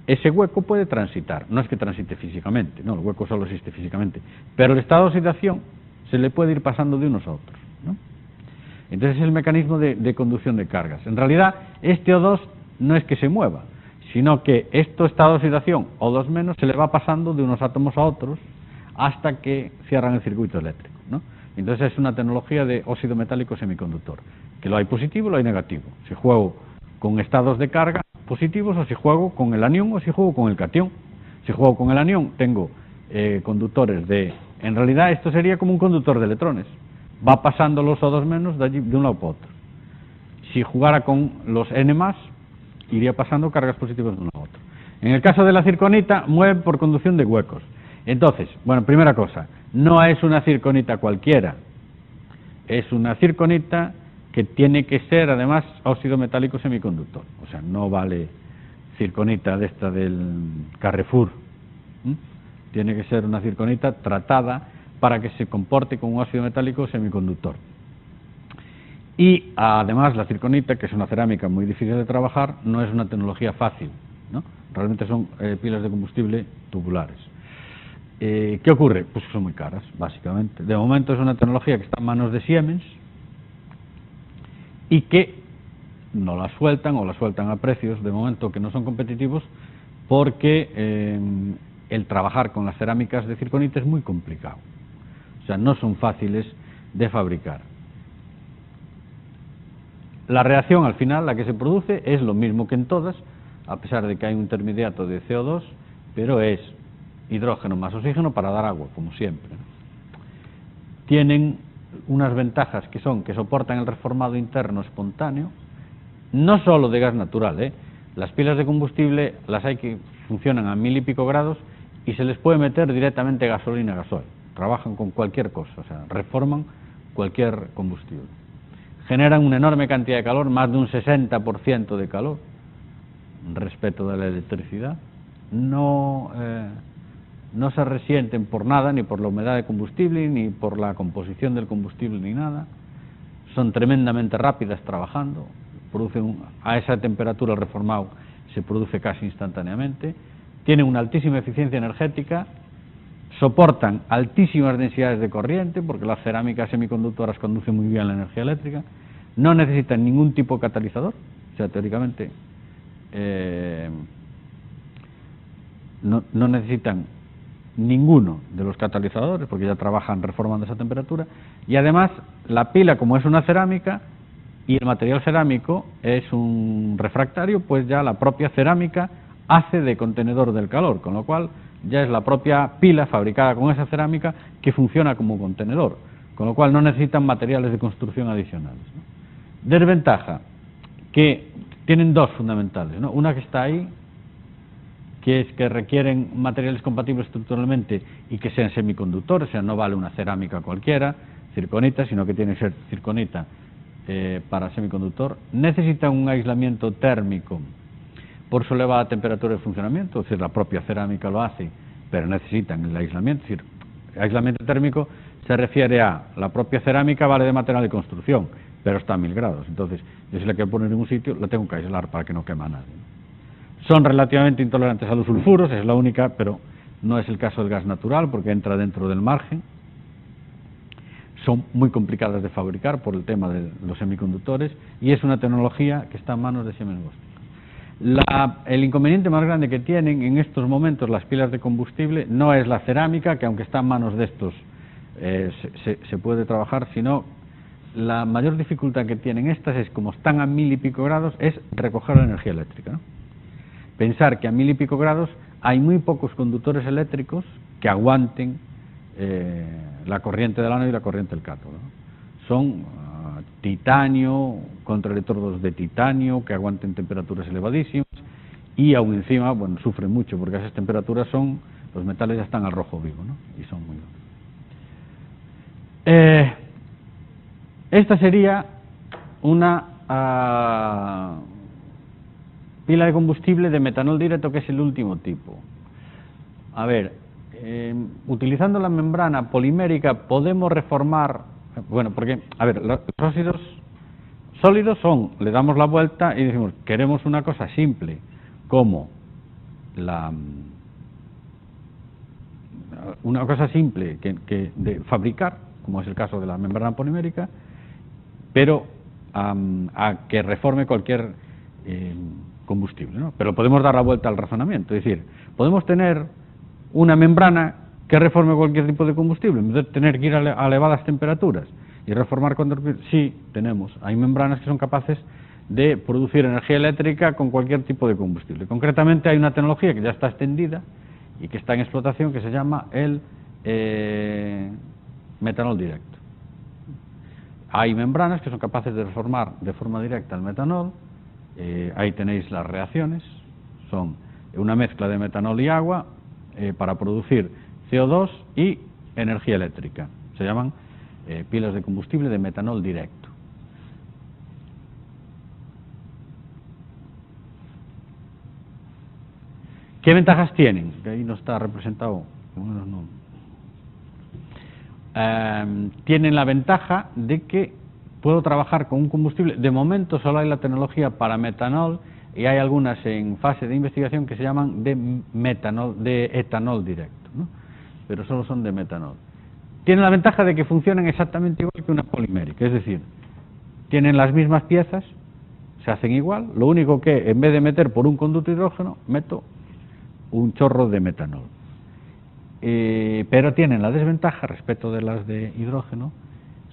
ese hueco puede transitar, no es que transite físicamente, no, el hueco solo existe físicamente, pero el estado de oxidación se le puede ir pasando de unos a otros, ¿no? Entonces es el mecanismo de conducción de cargas. En realidad, este O2 no es que se mueva, sino que este estado de oxidación, O2-, se le va pasando de unos átomos a otros hasta que cierran el circuito eléctrico, ¿no? Entonces es una tecnología de óxido metálico semiconductor, que lo hay positivo y lo hay negativo. Si juego con estados de carga positivos, o si juego con el anión, o si juego con el catión. Si juego con el anión, tengo conductores de... En realidad esto sería como un conductor de electrones. Va pasando los O2- de, allí, de un lado para otro. Si jugara con los N+, iría pasando cargas positivas de uno a otro. En el caso de la circonita, mueve por conducción de huecos. Entonces, bueno, primera cosa, no es una circonita cualquiera. Es una circonita que tiene que ser, además, óxido metálico semiconductor. O sea, no vale circonita de esta del Carrefour. Tiene que ser una circonita tratada para que se comporte con un óxido metálico semiconductor. Y además la circonita, que es una cerámica muy difícil de trabajar, no es una tecnología fácil, ¿no? Realmente son pilas de combustible tubulares. ¿Qué ocurre? Pues son muy caras, básicamente. De momento es una tecnología que está en manos de Siemens y que no la sueltan, o la sueltan a precios de momento que no son competitivos, porque el trabajar con las cerámicas de circonita es muy complicado. O sea, no son fáciles de fabricar. La reacción al final, la que se produce, es lo mismo que en todas, a pesar de que hay un intermediato de CO2, pero es hidrógeno más oxígeno para dar agua, como siempre. Tienen unas ventajas que son que soportan el reformado interno espontáneo, no solo de gas natural, Las pilas de combustible las hay que funcionan a 1000 y pico grados y se les puede meter directamente gasolina, gasoil. Trabajan con cualquier cosa, o sea, reforman cualquier combustible. Generan una enorme cantidad de calor, más de un 60% de calor respecto de la electricidad. No se resienten por nada, ni por la humedad de combustible, ni por la composición del combustible, ni nada. Son tremendamente rápidas trabajando, producen a esa temperatura el reformado se produce casi instantáneamente, tienen una altísima eficiencia energética, soportan altísimas densidades de corriente, porque las cerámicas semiconductoras conducen muy bien la energía eléctrica, no necesitan ningún tipo de catalizador, o sea, teóricamente no necesitan ninguno de los catalizadores, porque ya trabajan reformando esa temperatura, y además la pila, como es una cerámica y el material cerámico es un refractario, pues ya la propia cerámica hace de contenedor del calor, con lo cual ya es la propia pila fabricada con esa cerámica que funciona como contenedor, con lo cual no necesitan materiales de construcción adicionales, ¿no? Desventaja, que tienen dos fundamentales, ¿no? Una que está ahí, que es que requieren materiales compatibles estructuralmente y que sean semiconductores, o sea, no vale una cerámica cualquiera, circonita, sino que tiene que ser circonita para semiconductor. Necesitan un aislamiento térmico por su elevada temperatura de funcionamiento, es decir, la propia cerámica lo hace, pero necesitan el aislamiento. Es decir, aislamiento térmico se refiere a la propia cerámica, vale de material de construcción, pero está a 1000 grados. Entonces, yo si la quiero poner en un sitio, la tengo que aislar para que no queme a nadie. Son relativamente intolerantes a los sulfuros, es la única, pero no es el caso del gas natural, porque entra dentro del margen. Son muy complicadas de fabricar por el tema de los semiconductores, y es una tecnología que está en manos de Siemens Bostik. El inconveniente más grande que tienen en estos momentos las pilas de combustible no es la cerámica, que aunque está en manos de estos se puede trabajar, sino la mayor dificultad que tienen estas es, como están a 1000 y pico grados, es recoger la energía eléctrica, ¿no? Pensar que a 1000 y pico grados hay muy pocos conductores eléctricos que aguanten la corriente del ánodo y la corriente del cátodo, ¿no? Son titanio, contraelectrodos de titanio que aguanten temperaturas elevadísimas y aún encima, bueno, sufren mucho porque a esas temperaturas los metales ya están al rojo vivo, ¿no? Y son muy duros. Esta sería una pila de combustible de metanol directo, que es el último tipo. A ver, utilizando la membrana polimérica podemos reformar, bueno, porque, a ver, los óxidos sólidos le damos la vuelta y decimos, queremos una cosa simple, como una cosa simple que de fabricar, como es el caso de la membrana polimérica, pero a que reforme cualquier combustible, ¿no? Pero podemos dar la vuelta al razonamiento, es decir, podemos tener una membrana que reforme cualquier tipo de combustible, en vez de tener que ir a elevadas temperaturas y reformar sí, tenemos. Hay membranas que son capaces de producir energía eléctrica con cualquier tipo de combustible. Concretamente hay una tecnología que ya está extendida y que está en explotación que se llama el metanol directo. Hay membranas que son capaces de reformar de forma directa el metanol. Ahí tenéis las reacciones, son una mezcla de metanol y agua para producir CO2 y energía eléctrica. Se llaman pilas de combustible de metanol directo. ¿Qué ventajas tienen? Que ahí no está representado. No. Tienen la ventaja de que puedo trabajar con un combustible. De momento solo hay la tecnología para metanol y hay algunas en fase de investigación que se llaman de etanol directo, ¿no? Pero solo son de metanol. Tienen la ventaja de que funcionan exactamente igual que una polimérica, es decir, tienen las mismas piezas, se hacen igual, lo único que en vez de meter por un conducto de hidrógeno, meto un chorro de metanol. Pero tienen la desventaja respecto de las de hidrógeno.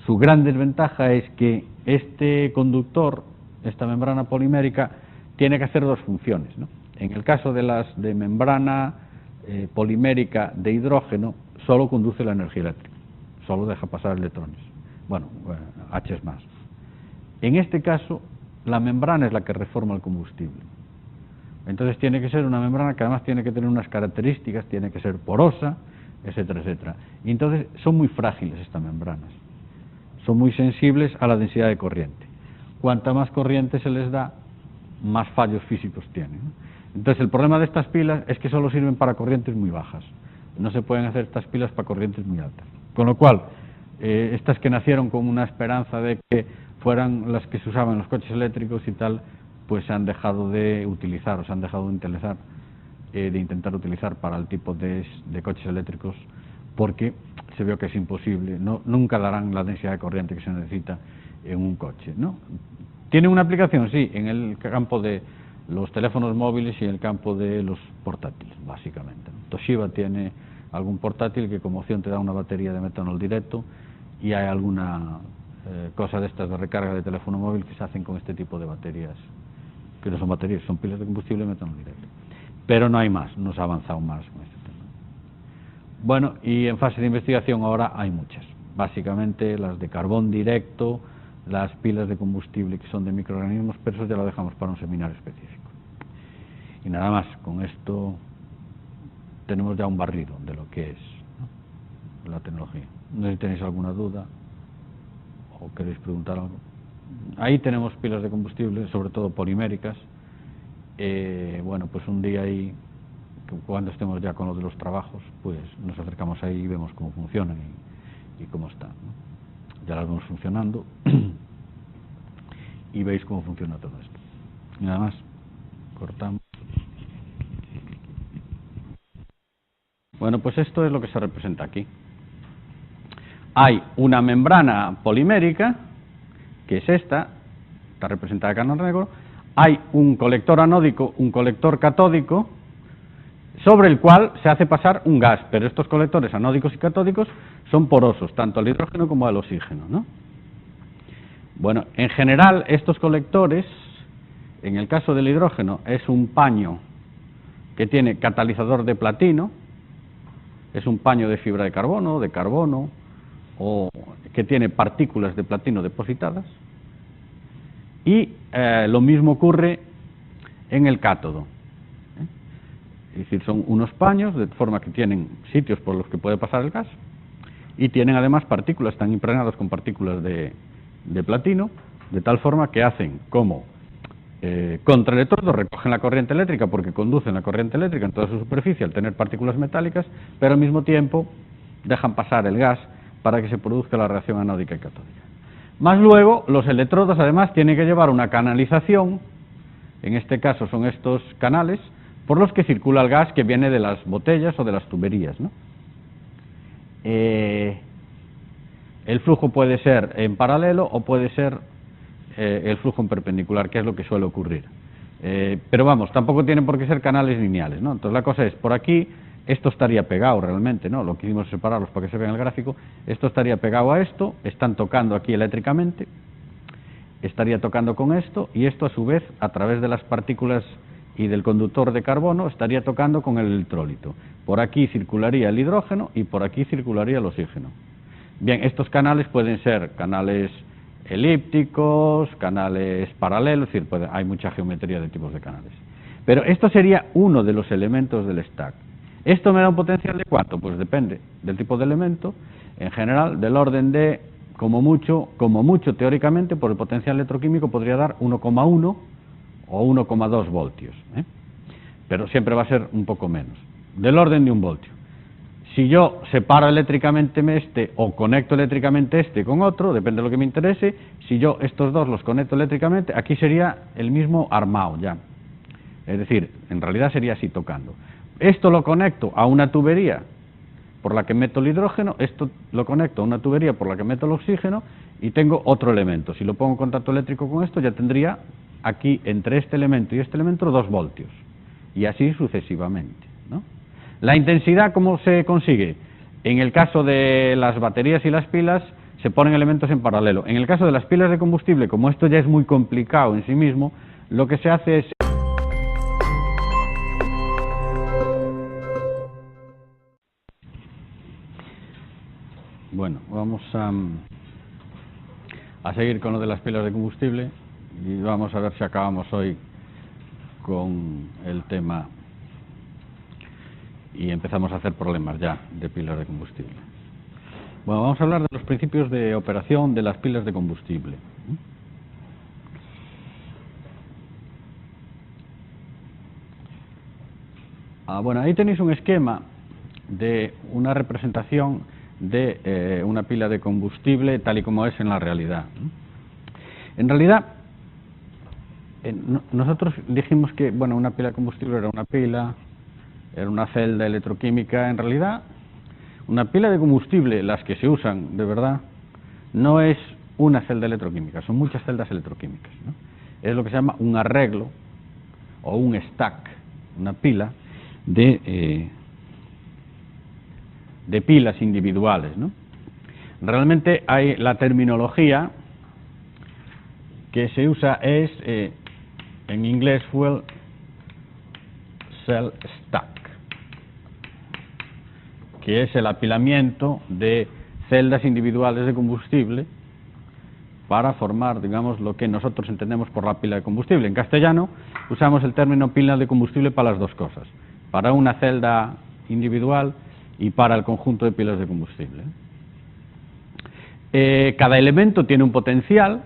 Su gran desventaja es que este conductor, esta membrana polimérica, tiene que hacer dos funciones, ¿no? En el caso de las de membrana polimérica de hidrógeno, solo conduce la energía eléctrica, solo deja pasar electrones, H más. En este caso, la membrana es la que reforma el combustible. Entonces tiene que ser una membrana que además tiene que tener unas características, tiene que ser porosa, etcétera, etcétera. Y entonces son muy frágiles estas membranas, son muy sensibles a la densidad de corriente. Cuanta más corriente se les da, más fallos físicos tienen, ¿no? Entonces el problema de estas pilas es que solo sirven para corrientes muy bajas, no se pueden hacer estas pilas para corrientes muy altas. Con lo cual, estas que nacieron con una esperanza de que fueran las que se usaban en los coches eléctricos y tal, pues se han dejado de utilizar o se han dejado de intentar utilizar para el tipo de coches eléctricos, porque se vio que es imposible, nunca darán la densidad de corriente que se necesita en un coche, ¿no? Tiene una aplicación, sí, en el campo de los teléfonos móviles y en el campo de los portátiles, básicamente, ¿no? Toshiba tiene algún portátil que como opción te da una batería de metanol directo, y hay alguna cosa de estas de recarga de teléfono móvil que se hacen con este tipo de baterías, que no son baterías, son pilas de combustible de metanol directo. Pero no hay más, no se ha avanzado más con este tema. Bueno, y en fase de investigación ahora hay muchas, básicamente las de carbón directo, las pilas de combustible que son de microorganismos, pero eso ya lo dejamos para un seminario específico. Y nada más, con esto tenemos ya un barrido de lo que es, ¿no?, la tecnología. No sé si tenéis alguna duda o queréis preguntar algo. Ahí tenemos pilas de combustible, sobre todo poliméricas. Bueno, pues un día ahí, cuando estemos ya con lo de los trabajos, pues nos acercamos ahí y vemos cómo funcionan y cómo están, ¿no? Ya las vemos funcionando y veis cómo funciona todo esto. Y nada más, cortamos. Bueno, pues esto es lo que se representa aquí. Hay una membrana polimérica, que es esta, está representada acá en negro. Hay un colector anódico, un colector catódico, sobre el cual se hace pasar un gas, pero estos colectores anódicos y catódicos son porosos, tanto al hidrógeno como al oxígeno, ¿no? Bueno, en general estos colectores, en el caso del hidrógeno, es un paño que tiene catalizador de platino, es un paño de fibra de carbono, o que tiene partículas de platino depositadas, y lo mismo ocurre en el cátodo. Es decir, son unos paños de forma que tienen sitios por los que puede pasar el gas y tienen además partículas, están impregnados con partículas de platino, de tal forma que hacen como contraelectrodos, recogen la corriente eléctrica porque conducen la corriente eléctrica en toda su superficie al tener partículas metálicas, pero al mismo tiempo dejan pasar el gas para que se produzca la reacción anódica y catódica. Más luego, los electrodos además tienen que llevar una canalización, en este caso son estos canales, por los que circula el gas que viene de las botellas o de las tuberías, ¿no? El flujo puede ser en paralelo o puede ser el flujo en perpendicular, que es lo que suele ocurrir. Pero vamos, tampoco tienen por qué ser canales lineales, ¿no? Entonces la cosa es, por aquí esto estaría pegado realmente, ¿no? Lo que hicimos es separarlos para que se vea en el gráfico. Esto estaría pegado a esto, están tocando aquí eléctricamente, estaría tocando con esto, y esto a su vez, a través de las partículas y del conductor de carbono, estaría tocando con el electrolito. Por aquí circularía el hidrógeno y por aquí circularía el oxígeno. Bien, estos canales pueden ser canales elípticos, canales paralelos, es decir, hay mucha geometría de tipos de canales. Pero esto sería uno de los elementos del stack. ¿Esto me da un potencial de cuánto? Pues depende del tipo de elemento, en general del orden de, como mucho, teóricamente, por el potencial electroquímico podría dar 1,1 o 1,2 voltios, ¿eh? Pero siempre va a ser un poco menos, del orden de 1 voltio. Si yo separo eléctricamente este o conecto eléctricamente este con otro, depende de lo que me interese, si yo estos dos los conecto eléctricamente, aquí sería el mismo armado ya. Es decir, en realidad sería así tocando. Esto lo conecto a una tubería por la que meto el hidrógeno, esto lo conecto a una tubería por la que meto el oxígeno y tengo otro elemento. Si lo pongo en contacto eléctrico con esto, ya tendría aquí entre este elemento y este elemento 2 voltios. Y así sucesivamente, ¿no? La intensidad, ¿cómo se consigue? En el caso de las baterías y las pilas, se ponen elementos en paralelo. En el caso de las pilas de combustible, como esto ya es muy complicado en sí mismo, lo que se hace es... Bueno, vamos a seguir con lo de las pilas de combustible y vamos a ver si acabamos hoy con el tema y empezamos a hacer problemas ya de pilas de combustible. Bueno, vamos a hablar de los principios de operación de las pilas de combustible. Bueno, ahí tenéis un esquema de una representación de una pila de combustible tal y como es en la realidad. En realidad, nosotros dijimos que, bueno, una pila de combustible era una pila, era una celda electroquímica. En realidad, una pila de combustible, las que se usan de verdad, no es una celda electroquímica, son muchas celdas electroquímicas, ¿no? Es lo que se llama un arreglo o un stack, una pila de pilas individuales, ¿no? Realmente hay la terminología que se usa es en inglés fuel cell stack, que es el apilamiento de celdas individuales de combustible para formar, digamos, lo que nosotros entendemos por la pila de combustible. En castellano usamos el término pila de combustible para las dos cosas, para una celda individual y para el conjunto de pilas de combustible. Cada elemento tiene un potencial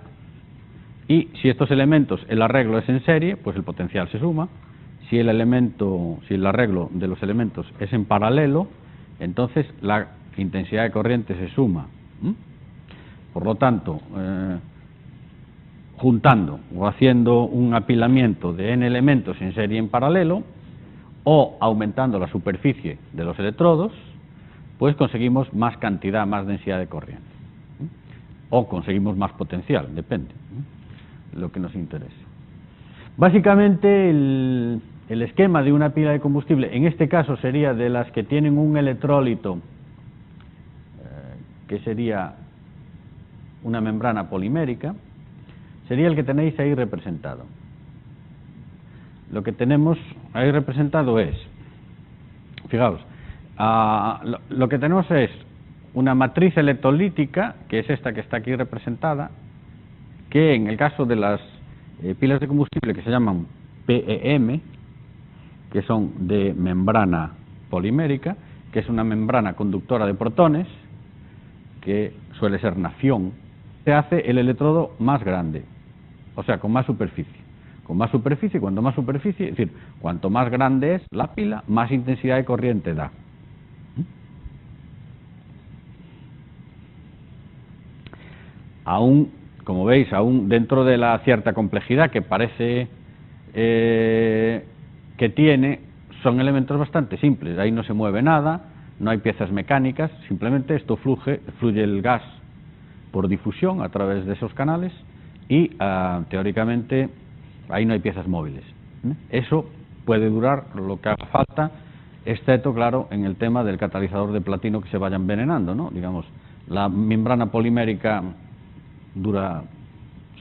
y si estos elementos, el arreglo es en serie, pues el potencial se suma. Si el arreglo de los elementos es en paralelo, entonces la intensidad de corriente se suma. Por lo tanto, juntando o haciendo un apilamiento de n elementos en serie en paralelo, o aumentando la superficie de los electrodos, pues conseguimos más cantidad, más densidad de corriente. O conseguimos más potencial, depende, lo que nos interese. Básicamente, el esquema de una pila de combustible, en este caso sería de las que tienen un electrólito, que sería una membrana polimérica, sería el que tenéis ahí representado. Lo que tenemos ahí representado es, fijaos, lo que tenemos es una matriz electrolítica, que es esta que está aquí representada, que en el caso de las pilas de combustible que se llaman PEM, que son de membrana polimérica, que es una membrana conductora de protones, que suele ser nafión, se hace el electrodo más grande, o sea, con más superficie. Con más superficie, cuanto más superficie, es decir, cuanto más grande es la pila, más intensidad de corriente da. Aún, como veis, aún dentro de la cierta complejidad que parece que tiene, son elementos bastante simples. Ahí no se mueve nada, no hay piezas mecánicas, simplemente esto fluye el gas por difusión a través de esos canales y teóricamente ahí no hay piezas móviles. Eso puede durar lo que haga falta excepto, claro, en el tema del catalizador de platino que se vaya envenenando, ¿no? Digamos, la membrana polimérica dura,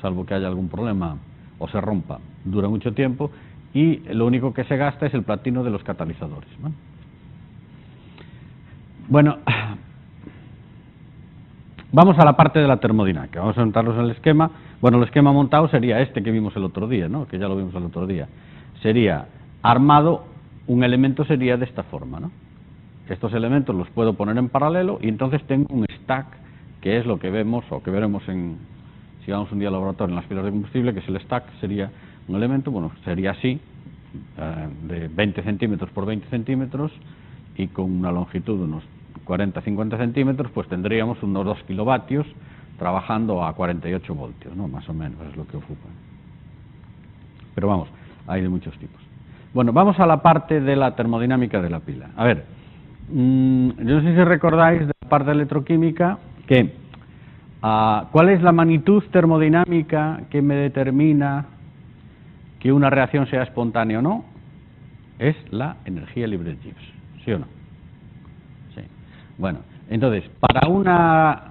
salvo que haya algún problema o se rompa, dura mucho tiempo, y lo único que se gasta es el platino de los catalizadores, ¿no? Bueno, vamos a la parte de la termodinámica. Vamos a montarnos en el esquema. Bueno, el esquema montado sería este que vimos el otro día, ¿no? Que ya lo vimos el otro día. Sería armado, un elemento sería de esta forma, ¿no? Estos elementos los puedo poner en paralelo y entonces tengo un stack, que es lo que vemos o que veremos si vamos un día al laboratorio en las pilas de combustible, que es el stack, sería un elemento, bueno, sería así, de 20 centímetros por 20 centímetros y con una longitud de unos 40-50 centímetros, pues tendríamos unos 2 kilovatios trabajando a 48 voltios, ¿no? Más o menos es lo que ocupa. Pero vamos, hay de muchos tipos. Bueno, vamos a la parte de la termodinámica de la pila. A ver, yo no sé si recordáis de la parte de electroquímica que ¿cuál es la magnitud termodinámica que me determina que una reacción sea espontánea o no? Es la energía libre de Gibbs, ¿sí o no? Sí. Bueno, entonces, para una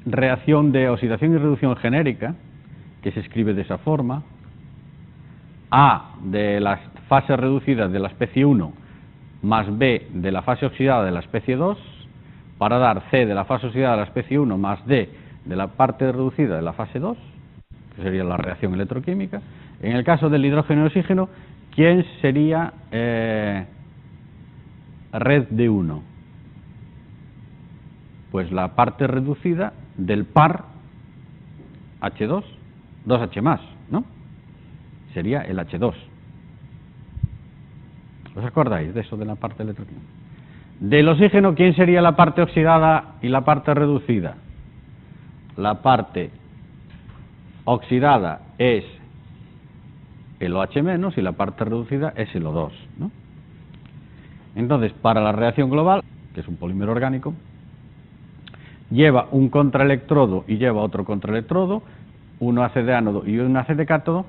reacción de oxidación y reducción genérica, que se escribe de esa forma, A de las fases reducidas de la especie 1 más B de la fase oxidada de la especie 2, para dar C de la fase oxidada de la especie 1 más D de la parte reducida de la fase 2, que sería la reacción electroquímica. En el caso del hidrógeno y oxígeno, ¿quién sería red de 1? Pues la parte reducida del par H2, 2H más, ¿no? Sería el H2. ¿Os acordáis de eso de la parte electroquímica? Del oxígeno, ¿quién sería la parte oxidada y la parte reducida? La parte oxidada es el OH- y la parte reducida es el O2, ¿no? Entonces, para la reacción global, que es un polímero orgánico, lleva un contraelectrodo y lleva otro contraelectrodo, uno hace de ánodo y uno hace de cátodo,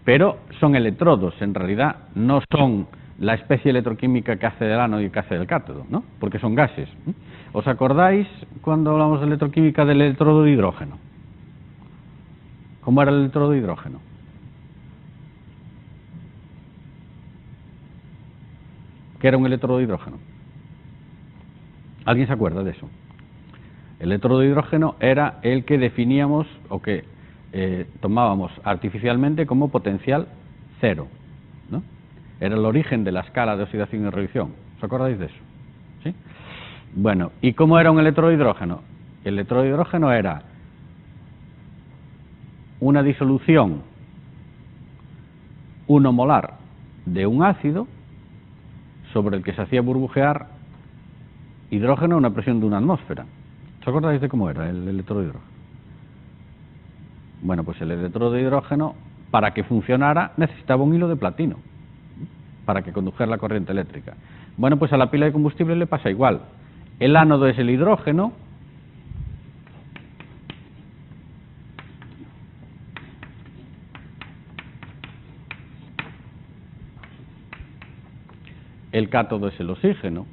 pero son electrodos, en realidad no son la especie electroquímica que hace del ánodo y que hace del cátodo, ¿no? Porque son gases. ¿Os acordáis cuando hablamos de electroquímica del electrodo de hidrógeno? ¿Cómo era el electrodo de hidrógeno? ¿Qué era un electrodo de hidrógeno? ¿Alguien se acuerda de eso? El electrodo de hidrógeno era el que definíamos o que tomábamos artificialmente como potencial cero, ¿no? Era el origen de la escala de oxidación y reducción. ¿Os acordáis de eso? ¿Sí? Bueno, ¿y cómo era un electrodo de hidrógeno? El electrodo de hidrógeno era una disolución 1 molar de un ácido sobre el que se hacía burbujear hidrógeno a una presión de 1 atmósfera. ¿Os acordáis de cómo era el electrodo de hidrógeno? Bueno, pues el electrodo de hidrógeno, para que funcionara, necesitaba un hilo de platino para que condujera la corriente eléctrica. Bueno, pues a la pila de combustible le pasa igual. El ánodo es el hidrógeno, el cátodo es el oxígeno,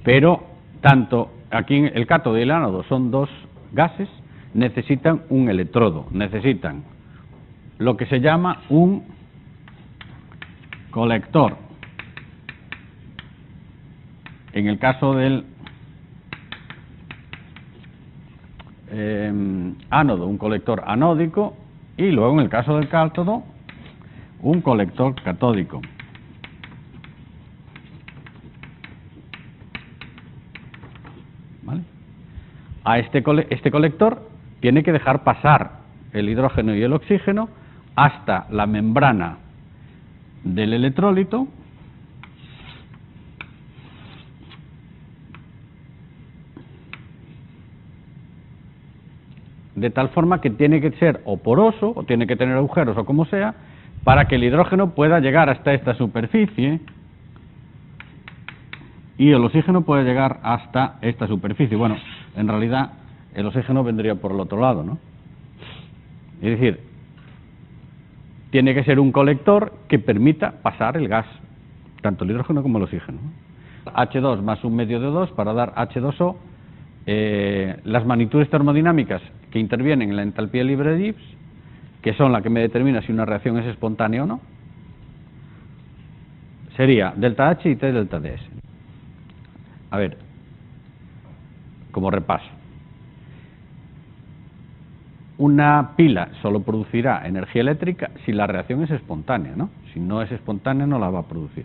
pero tanto aquí el cátodo y el ánodo son dos gases, necesitan un electrodo, necesitan lo que se llama un colector. En el caso del ánodo, un colector anódico, y luego en el caso del cátodo, un colector catódico. ¿Vale? A este colector tiene que dejar pasar el hidrógeno y el oxígeno hasta la membrana del electrolito, de tal forma que tiene que ser o poroso, o tiene que tener agujeros, o como sea, para que el hidrógeno pueda llegar hasta esta superficie y el oxígeno puede llegar hasta esta superficie. Bueno, en realidad el oxígeno vendría por el otro lado, ¿no? Es decir, tiene que ser un colector que permita pasar el gas, tanto el hidrógeno como el oxígeno. H2 más un medio de 2 para dar H2O. Las magnitudes termodinámicas que intervienen en la entalpía libre de Gibbs, que son las que me determina si una reacción es espontánea o no, sería delta H y T delta ds. A ver, como repaso. Una pila solo producirá energía eléctrica si la reacción es espontánea, ¿no? Si no es espontánea no la va a producir.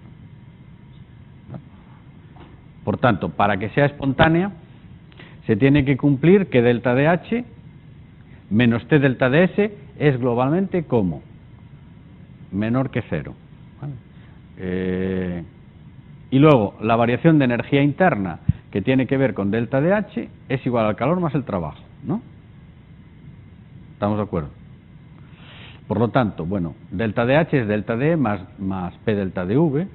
Por tanto, para que sea espontánea, se tiene que cumplir que delta dH menos T delta ds es globalmente como menor que 0. ¿Vale? Y luego, la variación de energía interna que tiene que ver con delta dH es igual al calor más el trabajo, ¿no? ¿Estamos de acuerdo? Por lo tanto, bueno, delta dH es delta D más P delta dV,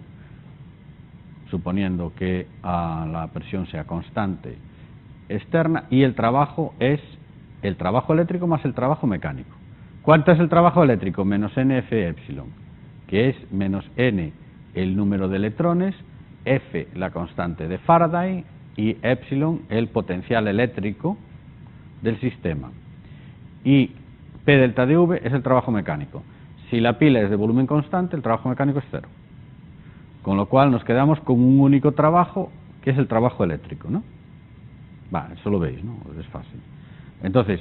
suponiendo que la presión sea constante externa, y el trabajo es el trabajo eléctrico más el trabajo mecánico. ¿Cuánto es el trabajo eléctrico? Menos NF epsilon, que es menos N el número de electrones, F la constante de Faraday y epsilon el potencial eléctrico del sistema. Y P delta dV es el trabajo mecánico. Si la pila es de volumen constante, el trabajo mecánico es 0. Con lo cual nos quedamos con un único trabajo, que es el trabajo eléctrico, ¿no? Eso lo veis, ¿no? Es fácil. Entonces,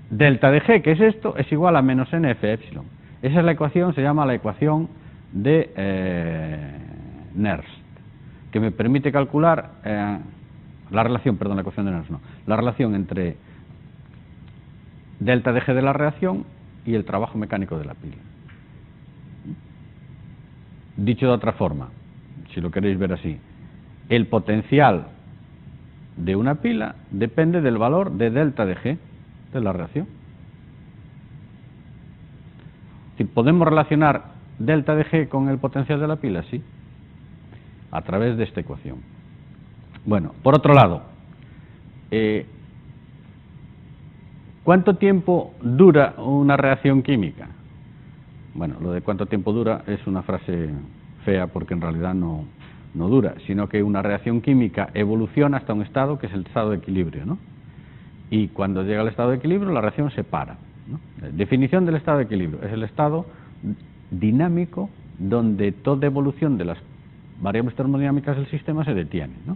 delta de G, que es esto, es igual a menos NF epsilon. Esa es la ecuación, se llama la ecuación de Nernst, que me permite calcular la relación de Nernst no, la relación entre delta de G de la reacción y el trabajo mecánico de la pila. Dicho de otra forma, si lo queréis ver así, el potencial de una pila depende del valor de delta de G de la reacción. Si podemos relacionar delta de G con el potencial de la pila, sí, a través de esta ecuación. Bueno, por otro lado, ¿cuánto tiempo dura una reacción química? Bueno, lo de cuánto tiempo dura es una frase fea porque en realidad no dura, sino que una reacción química evoluciona hasta un estado que es el estado de equilibrio, ¿no? Y cuando llega al estado de equilibrio la reacción se para, ¿no? Definición del estado de equilibrio: es el estado dinámico donde toda evolución de las variables termodinámicas del sistema se detiene, ¿no?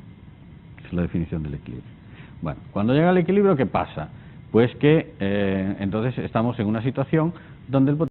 Es la definición del equilibrio. Bueno, cuando llega al equilibrio, ¿qué pasa? Pues que entonces estamos en una situación donde el